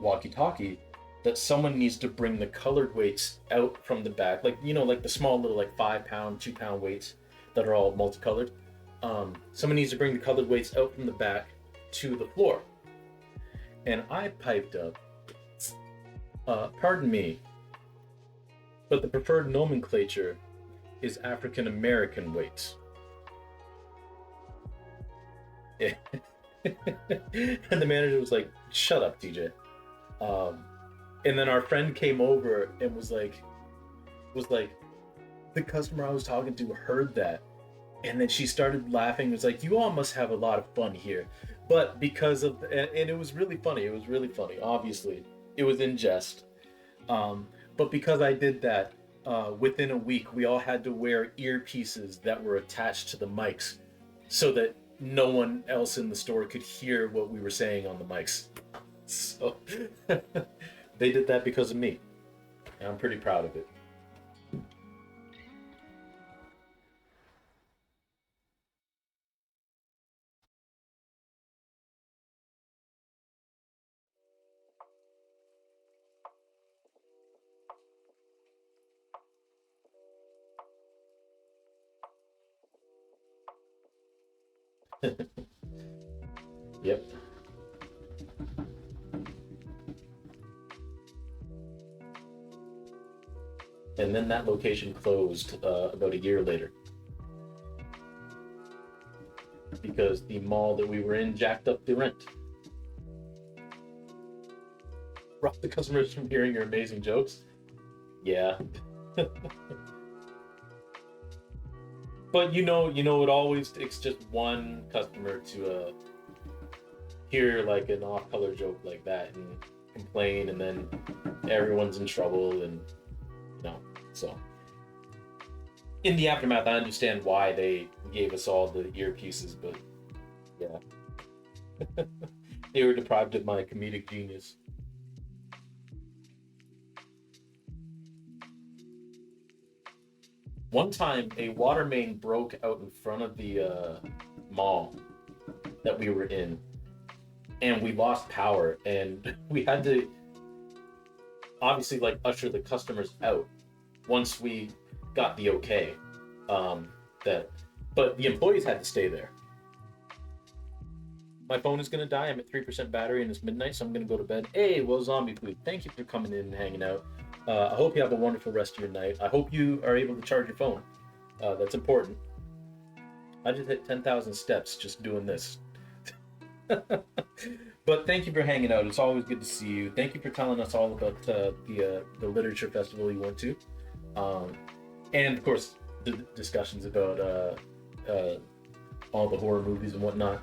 walkie-talkie that someone needs to bring the colored weights out from the back, like like the small little like 5 pound, 2 pound weights that are all multicolored. Someone needs to bring the colored weights out from the back to the floor. And I piped up, pardon me, but the preferred nomenclature is African American weights. Yeah. And the manager was like, "Shut up, TJ." Um, and then our friend came over and was like, the customer I was talking to heard that, and then she started laughing. It was like, "You all must have a lot of fun here," but because of and it was really funny. It was really funny. Obviously, it was in jest. But because I did that, within a week, we all had to wear earpieces that were attached to the mics, so that no one else in the store could hear what we were saying on the mics. So they did that because of me, and I'm pretty proud of it. Yep. And then that location closed about a year later because the mall that we were in jacked up the rent. Robbed the customers from hearing your amazing jokes. Yeah. But it always takes just one customer to hear like an off-color joke like that and complain, and then everyone's in trouble, and so in the aftermath, I understand why they gave us all the earpieces, but yeah, they were deprived of my comedic genius. One time, a water main broke out in front of the mall that we were in, and we lost power, and we had to obviously like usher the customers out once we got the okay. That, but the employees had to stay there. My phone is gonna die. I'm at 3% battery, and it's midnight, so I'm gonna go to bed. Hey, well, zombie food, thank you for coming in and hanging out. I hope you have a wonderful rest of your night. I hope you are able to charge your phone. That's important. I just hit 10,000 steps just doing this. But thank you for hanging out. It's always good to see you. Thank you for telling us all about the literature festival you went to, and of course the discussions about all the horror movies and whatnot.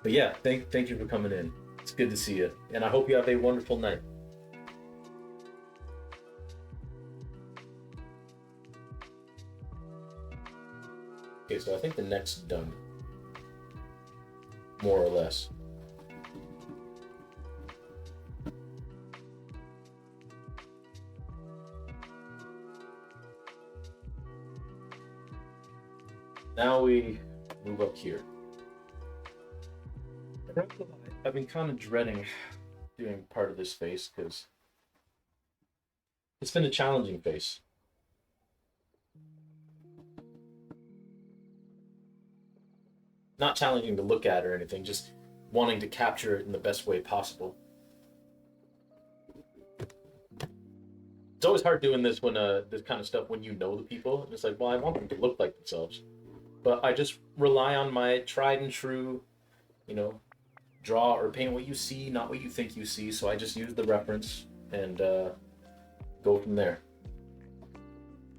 But yeah, thank you for coming in. It's good to see you, and I hope you have a wonderful night. Okay, so I think the neck's done, more or less. Now we move up here. I've been kind of dreading doing part of this face because it's been a challenging face. Not challenging to look at or anything, just wanting to capture it in the best way possible. It's always hard doing this when this kind of stuff when you know the people. It's like, well, I want them to look like themselves, but I just rely on my tried and true, draw or paint what you see, not what you think you see. So I just use the reference and go from there.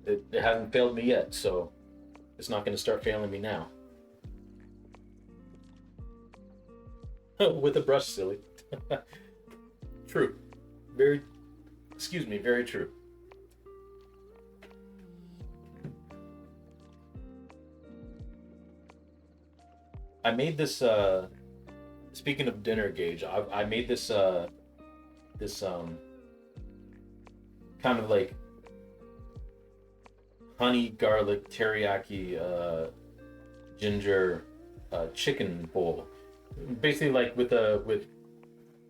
It hasn't failed me yet, so it's not going to start failing me now. With a brush, silly. True. Very, excuse me, very true. I made this, speaking of dinner, Gage, I made this, this, kind of like honey garlic teriyaki, ginger, chicken bowl. Basically like with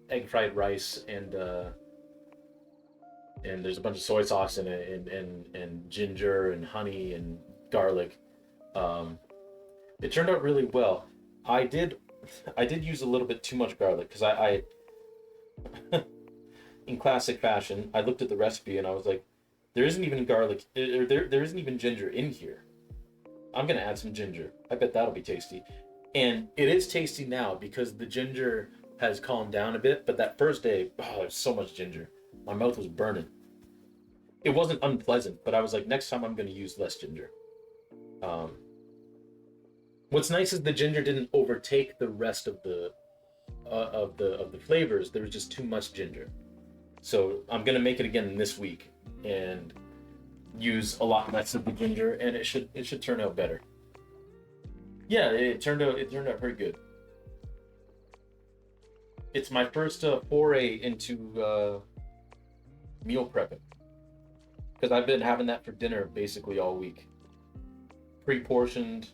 egg fried rice and there's a bunch of soy sauce in it and ginger and honey and garlic. Um, it turned out really well. I did I did use a little bit too much garlic because I in classic fashion I looked at the recipe and I was like, there isn't even garlic, there isn't even ginger in here. I'm gonna add some ginger. I bet that'll be tasty. And it is tasty now because the ginger has calmed down a bit, but that first day, oh, there's so much ginger. My mouth was burning. It wasn't unpleasant, but I was like, next time I'm gonna use less ginger. Um, what's nice is the ginger didn't overtake the rest of the flavors. There was just too much ginger. So I'm gonna make it again this week and use a lot less of the ginger, and it should turn out better. Yeah, it turned out pretty good. It's my first foray into meal prepping because I've been having that for dinner basically all week. Pre-portioned,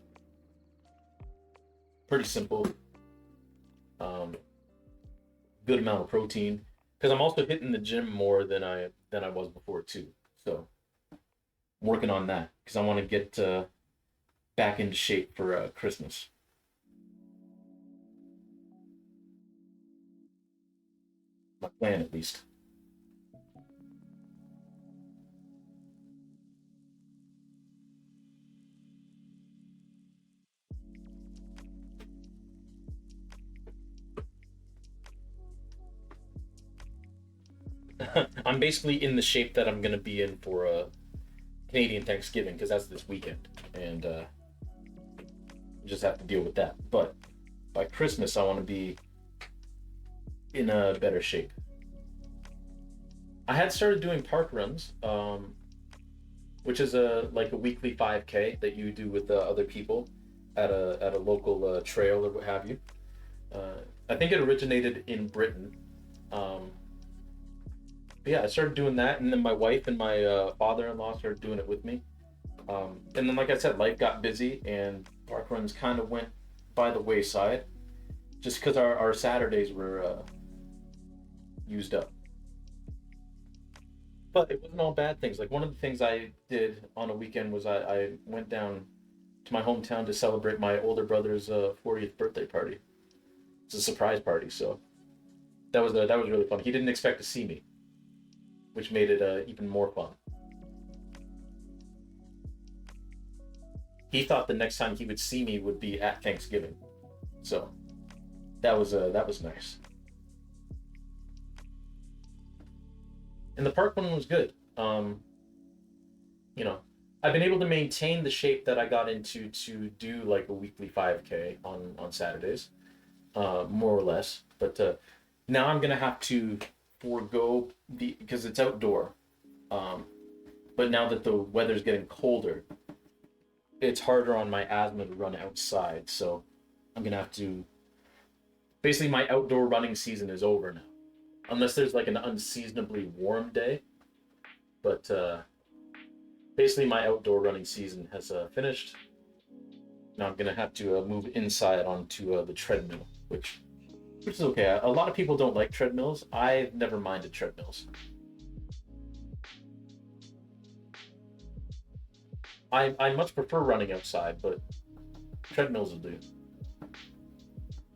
pretty simple. Good amount of protein because I'm also hitting the gym more than I was before too. So I'm working on that because I want to get back into shape for Christmas. My plan, at least. I'm basically in the shape that I'm gonna be in for Canadian Thanksgiving because that's this weekend, and just have to deal with that. But by Christmas, I want to be in a better shape. I had started doing park runs, which is a weekly 5K that you do with other people at a local trail or what have you. I think it originated in Britain. But yeah, I started doing that, and then my wife and my father-in-law started doing it with me. And then, like I said, life got busy, and park runs kind of went by the wayside, just because our Saturdays were used up. But it wasn't all bad things. Like one of the things I did on a weekend was I went down to my hometown to celebrate my older brother's 40th birthday party. It's a surprise party, so that was really fun. He didn't expect to see me, which made it even more fun. He thought the next time he would see me would be at Thanksgiving, so that was nice. And the park one was good. You know, I've been able to maintain the shape that I got into to do like a weekly 5K on Saturdays, more or less. But now I'm gonna have to forego because it's outdoor. But now that the weather's getting colder, it's harder on my asthma to run outside. So I'm gonna have to. Basically, my outdoor running season is over now, unless there's like an unseasonably warm day. But basically, my outdoor running season has finished. Now I'm gonna have to move inside onto the treadmill, which is okay. A lot of people don't like treadmills. I've never minded treadmills. I much prefer running outside, but treadmills will do.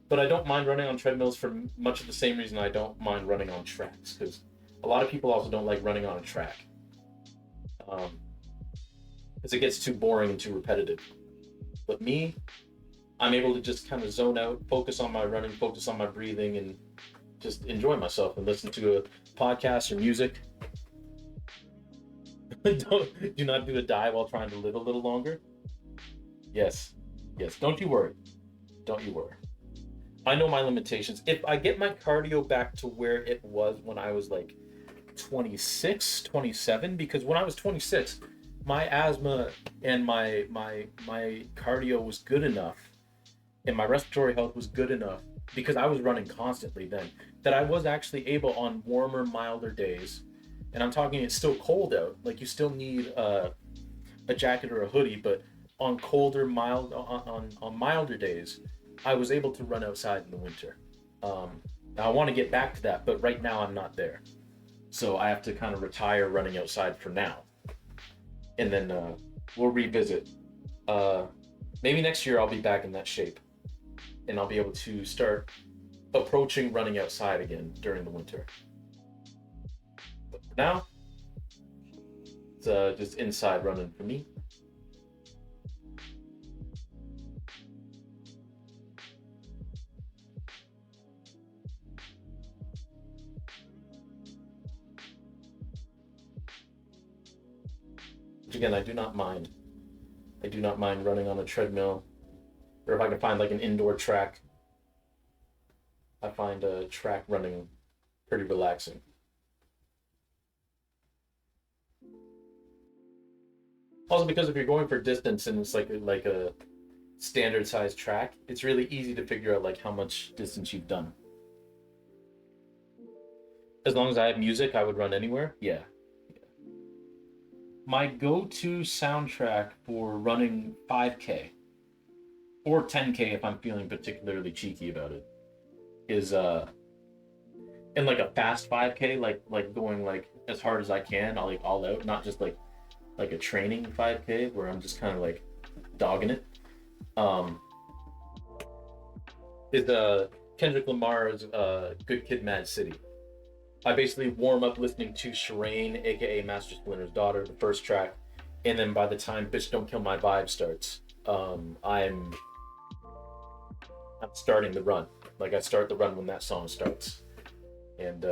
But I don't mind running on treadmills for much of the same reason I don't mind running on tracks, because a lot of people also don't like running on a track. Because it gets too boring and too repetitive. But me, I'm able to just kind of zone out, focus on my running, focus on my breathing, and just enjoy myself and listen to a podcast or music. Do not do a dive while trying to live a little longer. Yes. Don't you worry. Don't you worry. I know my limitations. If I get my cardio back to where it was when I was like 26, 27, because when I was 26, my asthma and my cardio was good enough and my respiratory health was good enough because I was running constantly then that I was actually able on warmer, milder days. And I'm talking it's still cold out. Like you still need a jacket or a hoodie, but on colder, on milder days, I was able to run outside in the winter. Now I want to get back to that, but right now I'm not there. So I have to kind of retire running outside for now, and then we'll revisit. Maybe next year I'll be back in that shape, and I'll be able to start approaching running outside again during the winter. But for now, it's just inside running for me. Which again, I do not mind. I do not mind running on a treadmill, or if I can find like an indoor track. I find track running pretty relaxing. Also, because if you're going for distance and it's like a standard size track, it's really easy to figure out like how much distance you've done. As long as I have music, I would run anywhere. Yeah. My go-to soundtrack for running 5K or 10K if I'm feeling particularly cheeky about it is in like a fast 5K, like going like as hard as I can, I'll like all out, not just like a training 5K where I'm just kind of like dogging it. Is Kendrick Lamar's Good Kid, Mad City. I basically warm up listening to Showin, aka Master Splinter's daughter, the first track, and then by the time Bitch Don't Kill My Vibe starts, I'm starting the run. Like I start the run when that song starts, and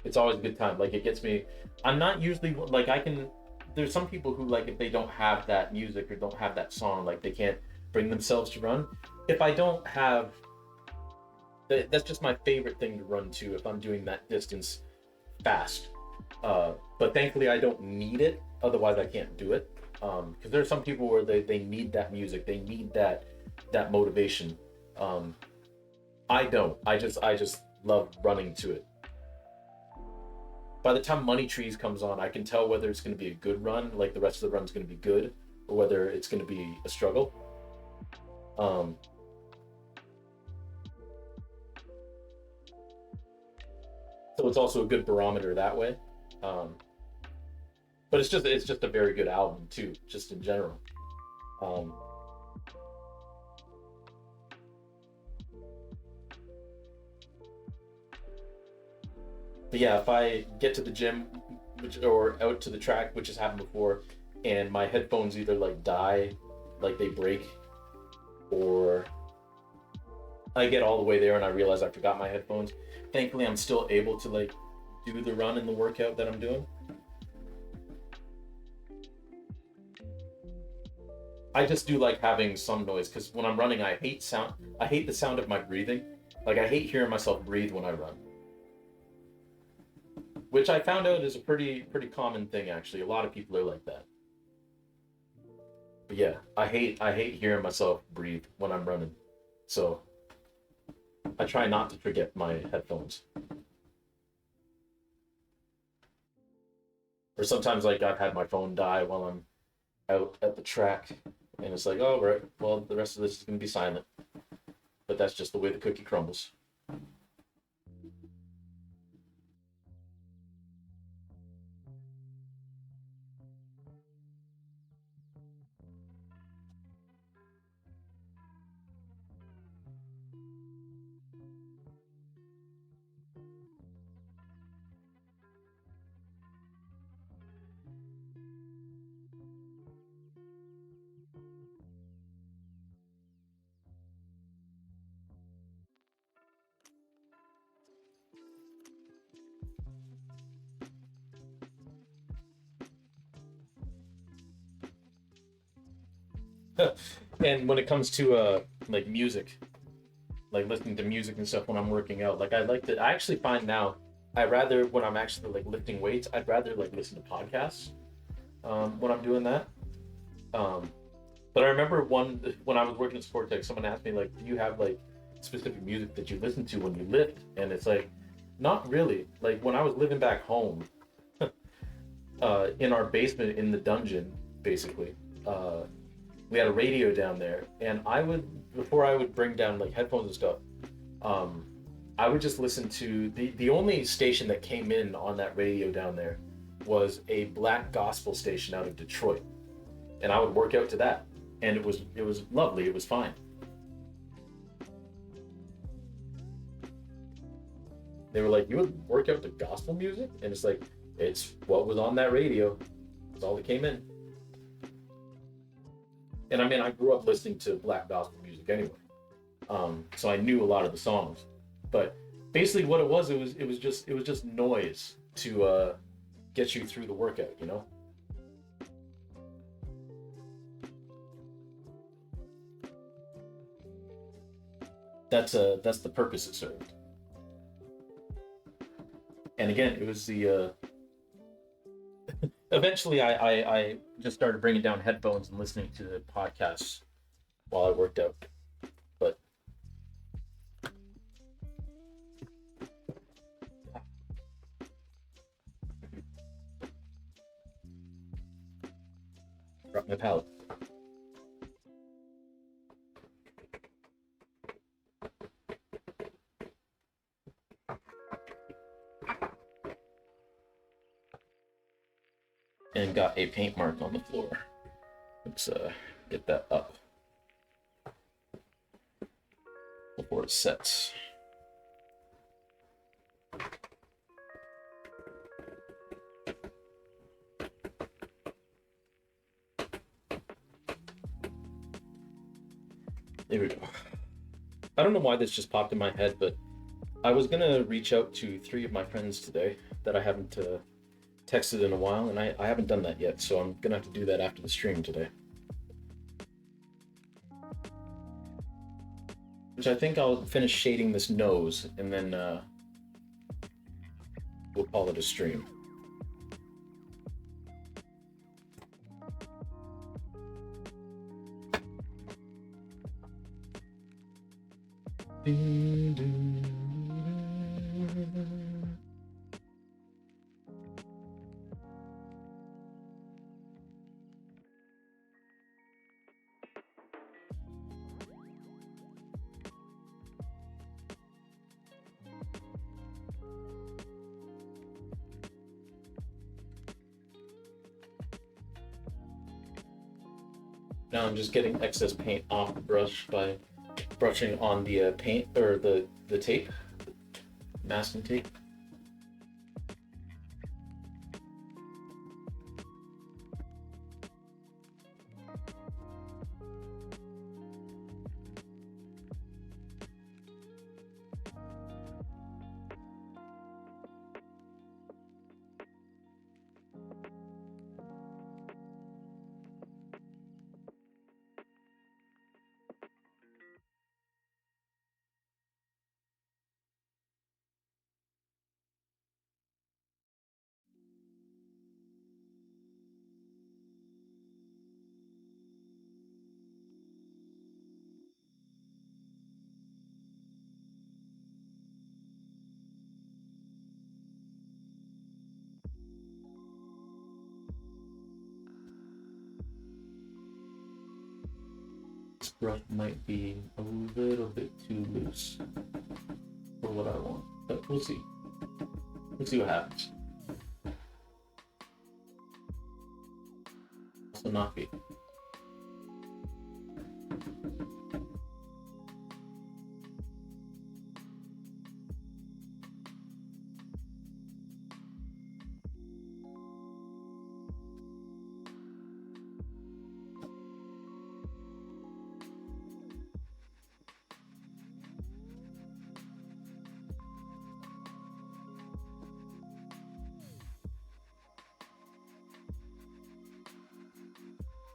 it's always a good time. Like it gets me. I'm not usually like I can. There's some people who like if they don't have that music or don't have that song, like they can't bring themselves to run. If I don't have, that's just my favorite thing to run to if I'm doing that distance fast. But thankfully I don't need it. Otherwise I can't do it. Because there are some people where they need that music. They need that motivation. I don't. I just love running to it. By the time Money Trees comes on, I can tell whether it's going to be a good run, like the rest of the run's going to be good, or whether it's going to be a struggle. So it's also a good barometer that way. But it's just a very good album too, just in general. But yeah, if I get to the gym, or out to the track, which has happened before, and my headphones either like die, like they break, or I get all the way there and I realize I forgot my headphones. Thankfully, I'm still able to like do the run and the workout that I'm doing. I just do like having some noise because when I'm running, I hate the sound of my breathing. Like I hate hearing myself breathe when I run. Which I found out is a pretty common thing actually. A lot of people are like that. But yeah, I hate hearing myself breathe when I'm running. So I try not to forget my headphones. Or sometimes like I've had my phone die while I'm out at the track and it's like, oh right, well the rest of this is gonna be silent. But that's just the way the cookie crumbles. And when it comes to like music, like listening to music and stuff when I'm working out, like I actually find now I rather, when I'm actually like lifting weights, I'd rather like listen to podcasts when I'm doing that. But I remember when I was working at Sport Tech, someone asked me like, "Do you have like specific music that you listen to when you lift?" And it's like, not really. Like when I was living back home, in our basement in the dungeon, basically, we had a radio down there, and before I would bring down like headphones and stuff, I would just listen to the only station that came in on that radio down there was a black gospel station out of Detroit, and I would work out to that, and it was lovely. It was fine. They were like, "You would work out to gospel music?" And it's like, it's what was on that radio. That's all that came in. And I mean, I grew up listening to black gospel music anyway, so I knew a lot of the songs. But basically, what it was just noise to get you through the workout, you know. That's the purpose it served. And again, it was the eventually I just started bringing down headphones and listening to the podcasts while I worked out. But drop my palate. And got a paint mark on the floor. Let's get that up before it sets. There we go. I don't know why this just popped in my head, but I was gonna reach out to 3 of my friends today that I haven't texted in a while, and I haven't done that yet, so I'm gonna have to do that after the stream today. Which I think I'll finish shading this nose, and then we'll call it a stream. Now I'm just getting excess paint off the brush by brushing on the paint or the tape, masking tape. This brush might be a little bit too loose for what I want, but we'll see. We'll see what happens. Also not be.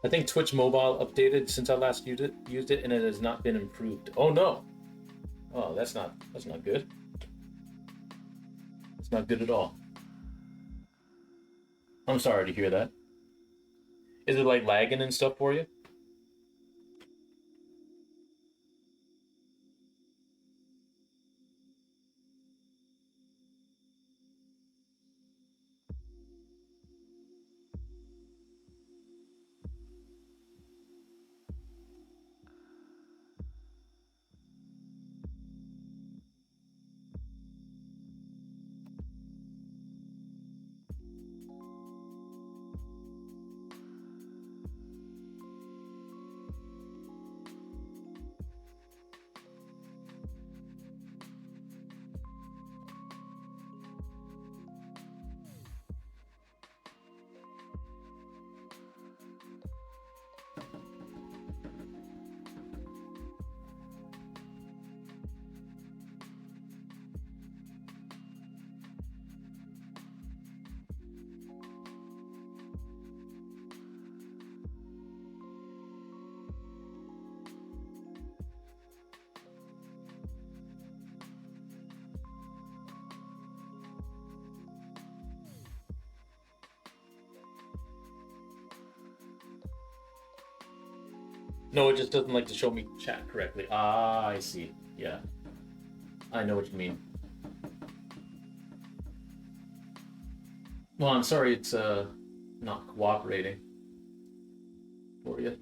I think Twitch Mobile updated since I last used it, and it has not been improved. Oh no! Oh, that's not good. It's not good at all. I'm sorry to hear that. Is it like lagging and stuff for you? No, it just doesn't like to show me chat correctly. Ah, I see. Yeah. I know what you mean. Well, I'm sorry it's not cooperating for you.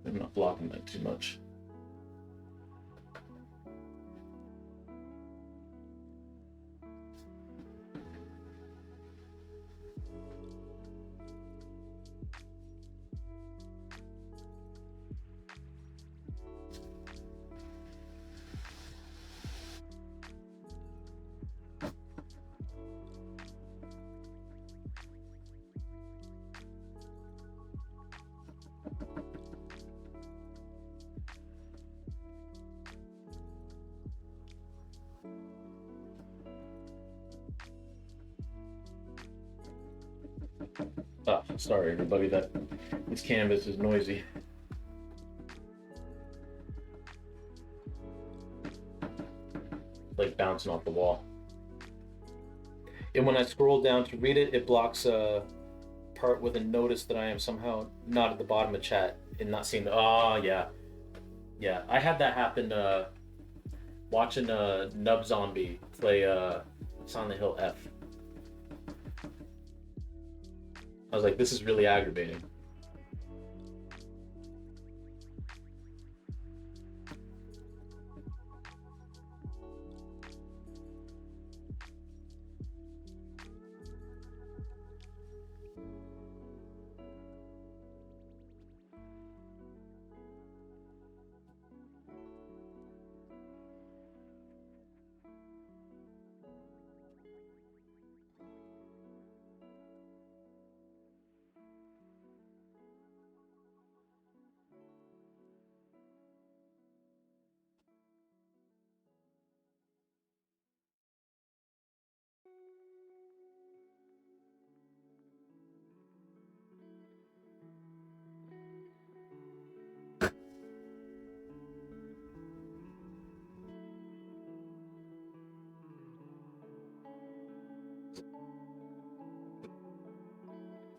I'm not blocking that too much. Ah, sorry everybody, that this canvas is noisy. Like bouncing off the wall. And when I scroll down to read it, it blocks a part with a notice that I am somehow not at the bottom of chat and not seeing the. Oh, yeah. Yeah, I had that happen watching Nub Zombie play Silent Hill F. I was like, this is really aggravating.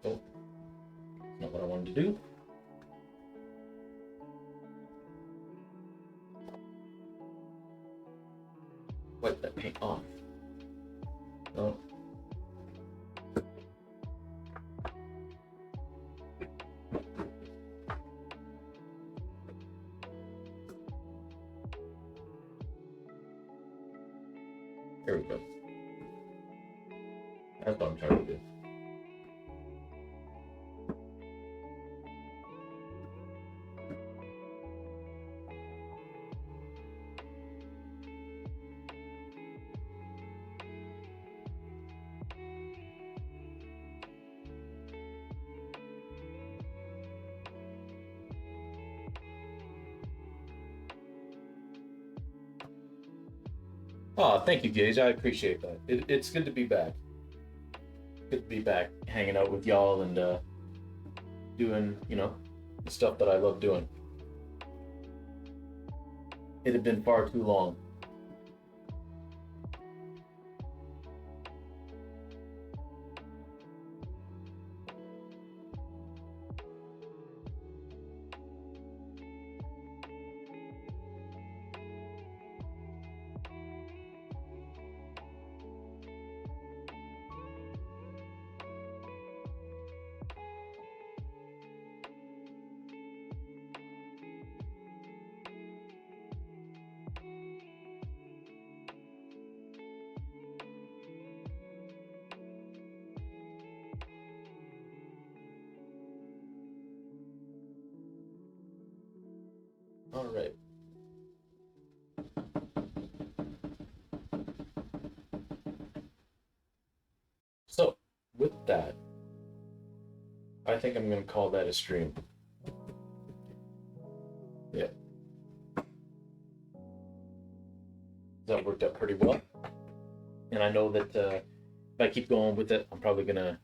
Oh, not what I wanted to do. Wipe that paint off. Oh. There we go. That's what I'm trying to do. Oh, thank you, Gage. I appreciate that. It's good to be back. Good to be back, hanging out with y'all and doing, the stuff that I love doing. It had been far too long. All right. So, with that, I think I'm going to call that a stream. Yeah. That worked out pretty well. And I know that if I keep going with it, I'm probably going to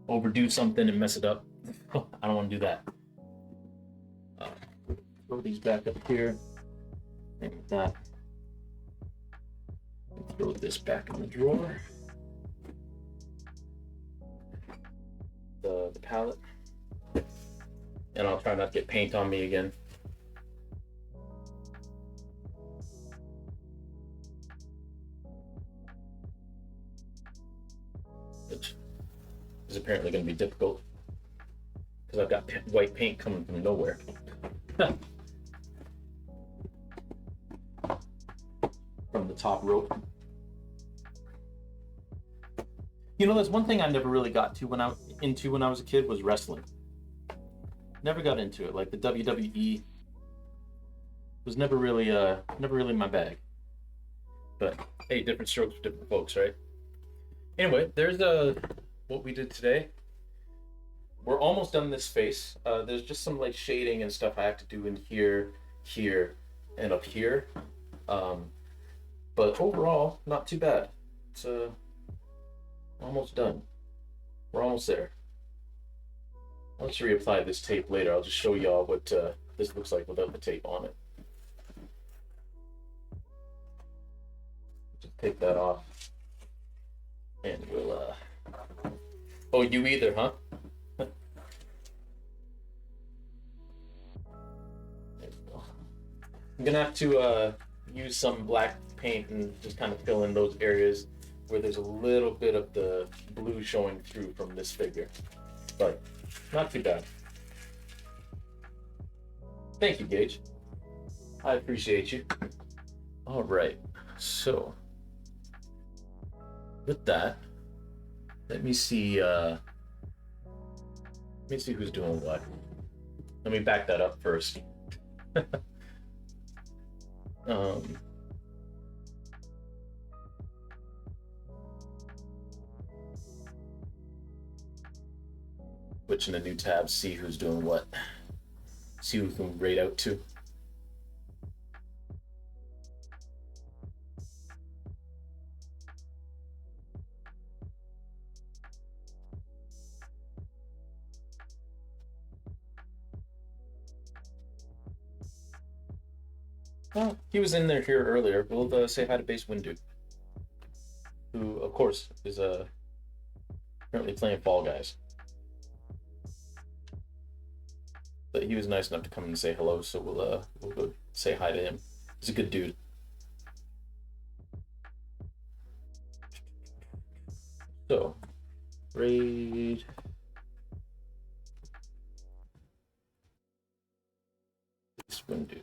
overdo something and mess it up. I don't want to do that. Throw these back up here. Like that. Throw this back in the drawer. The palette. And I'll try not to get paint on me again. Which is apparently going to be difficult because I've got white paint coming from nowhere. From the top rope. There's one thing I never really got to when I was a kid was wrestling. Never got into it. Like the WWE was never really my bag. But hey, different strokes for different folks, right? Anyway, there's what we did today. We're almost done this face. There's just some like shading and stuff I have to do in here, and up here. But overall, not too bad. It's almost done. We're almost there. Let's reapply this tape later. I'll just show y'all what this looks like without the tape on it. Just take that off. And we'll, Oh, you either, huh? There we go. I'm gonna have to use some black paint and just kind of fill in those areas where there's a little bit of the blue showing through from this figure. But not too bad. Thank you, Gage. I appreciate you. All right, so with that, let me see who's doing what. Let me back that up first. Switching a new tab, see who's doing what. See who we can rate out to. Oh, he was in here earlier. We'll say hi to Base Windu, who, of course, is currently playing Fall Guys. But he was nice enough to come and say hello, so we'll go say hi to him. He's a good dude. So, raid. Base Windu.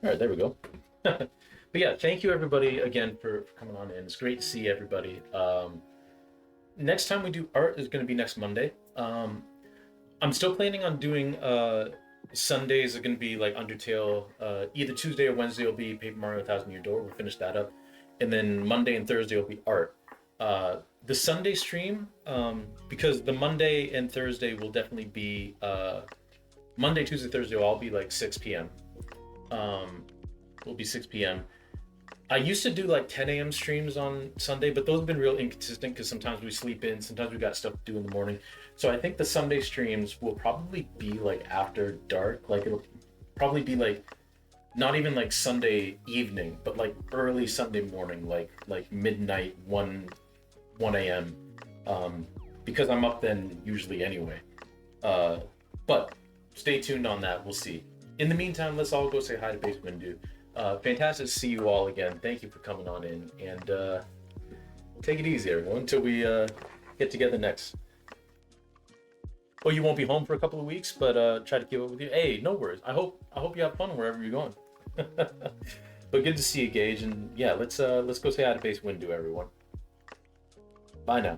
All right, there we go. But yeah, thank you everybody again for coming on in. It's great to see everybody. Next time we do art is going to be next Monday. I'm still planning on doing Sundays are going to be like Undertale. Either Tuesday or Wednesday will be Paper Mario 1000 Year Door. We'll finish that up. And then Monday and Thursday will be art. The Sunday stream, because the Monday and Thursday will definitely be Monday, Tuesday, Thursday will all be like 6 p.m. Will be 6 p.m. I used to do like 10 a.m. streams on Sunday, but those have been real inconsistent because sometimes we sleep in, sometimes we got stuff to do in the morning. So I think the Sunday streams will probably be like after dark. Like it'll probably be like not even like Sunday evening, but like early Sunday morning, like midnight, 1 a.m. Because I'm up then usually anyway. But stay tuned on that. We'll see. In the meantime, let's all go say hi to Base Windu. Fantastic to see you all again. Thank you for coming on in, and take it easy, everyone, until we get together next. Well, you won't be home for a couple of weeks, but try to keep up with you. Hey, no worries. I hope you have fun wherever you're going. But good to see you, Gage, and yeah, let's go say hi to Base Windu, everyone. Bye now.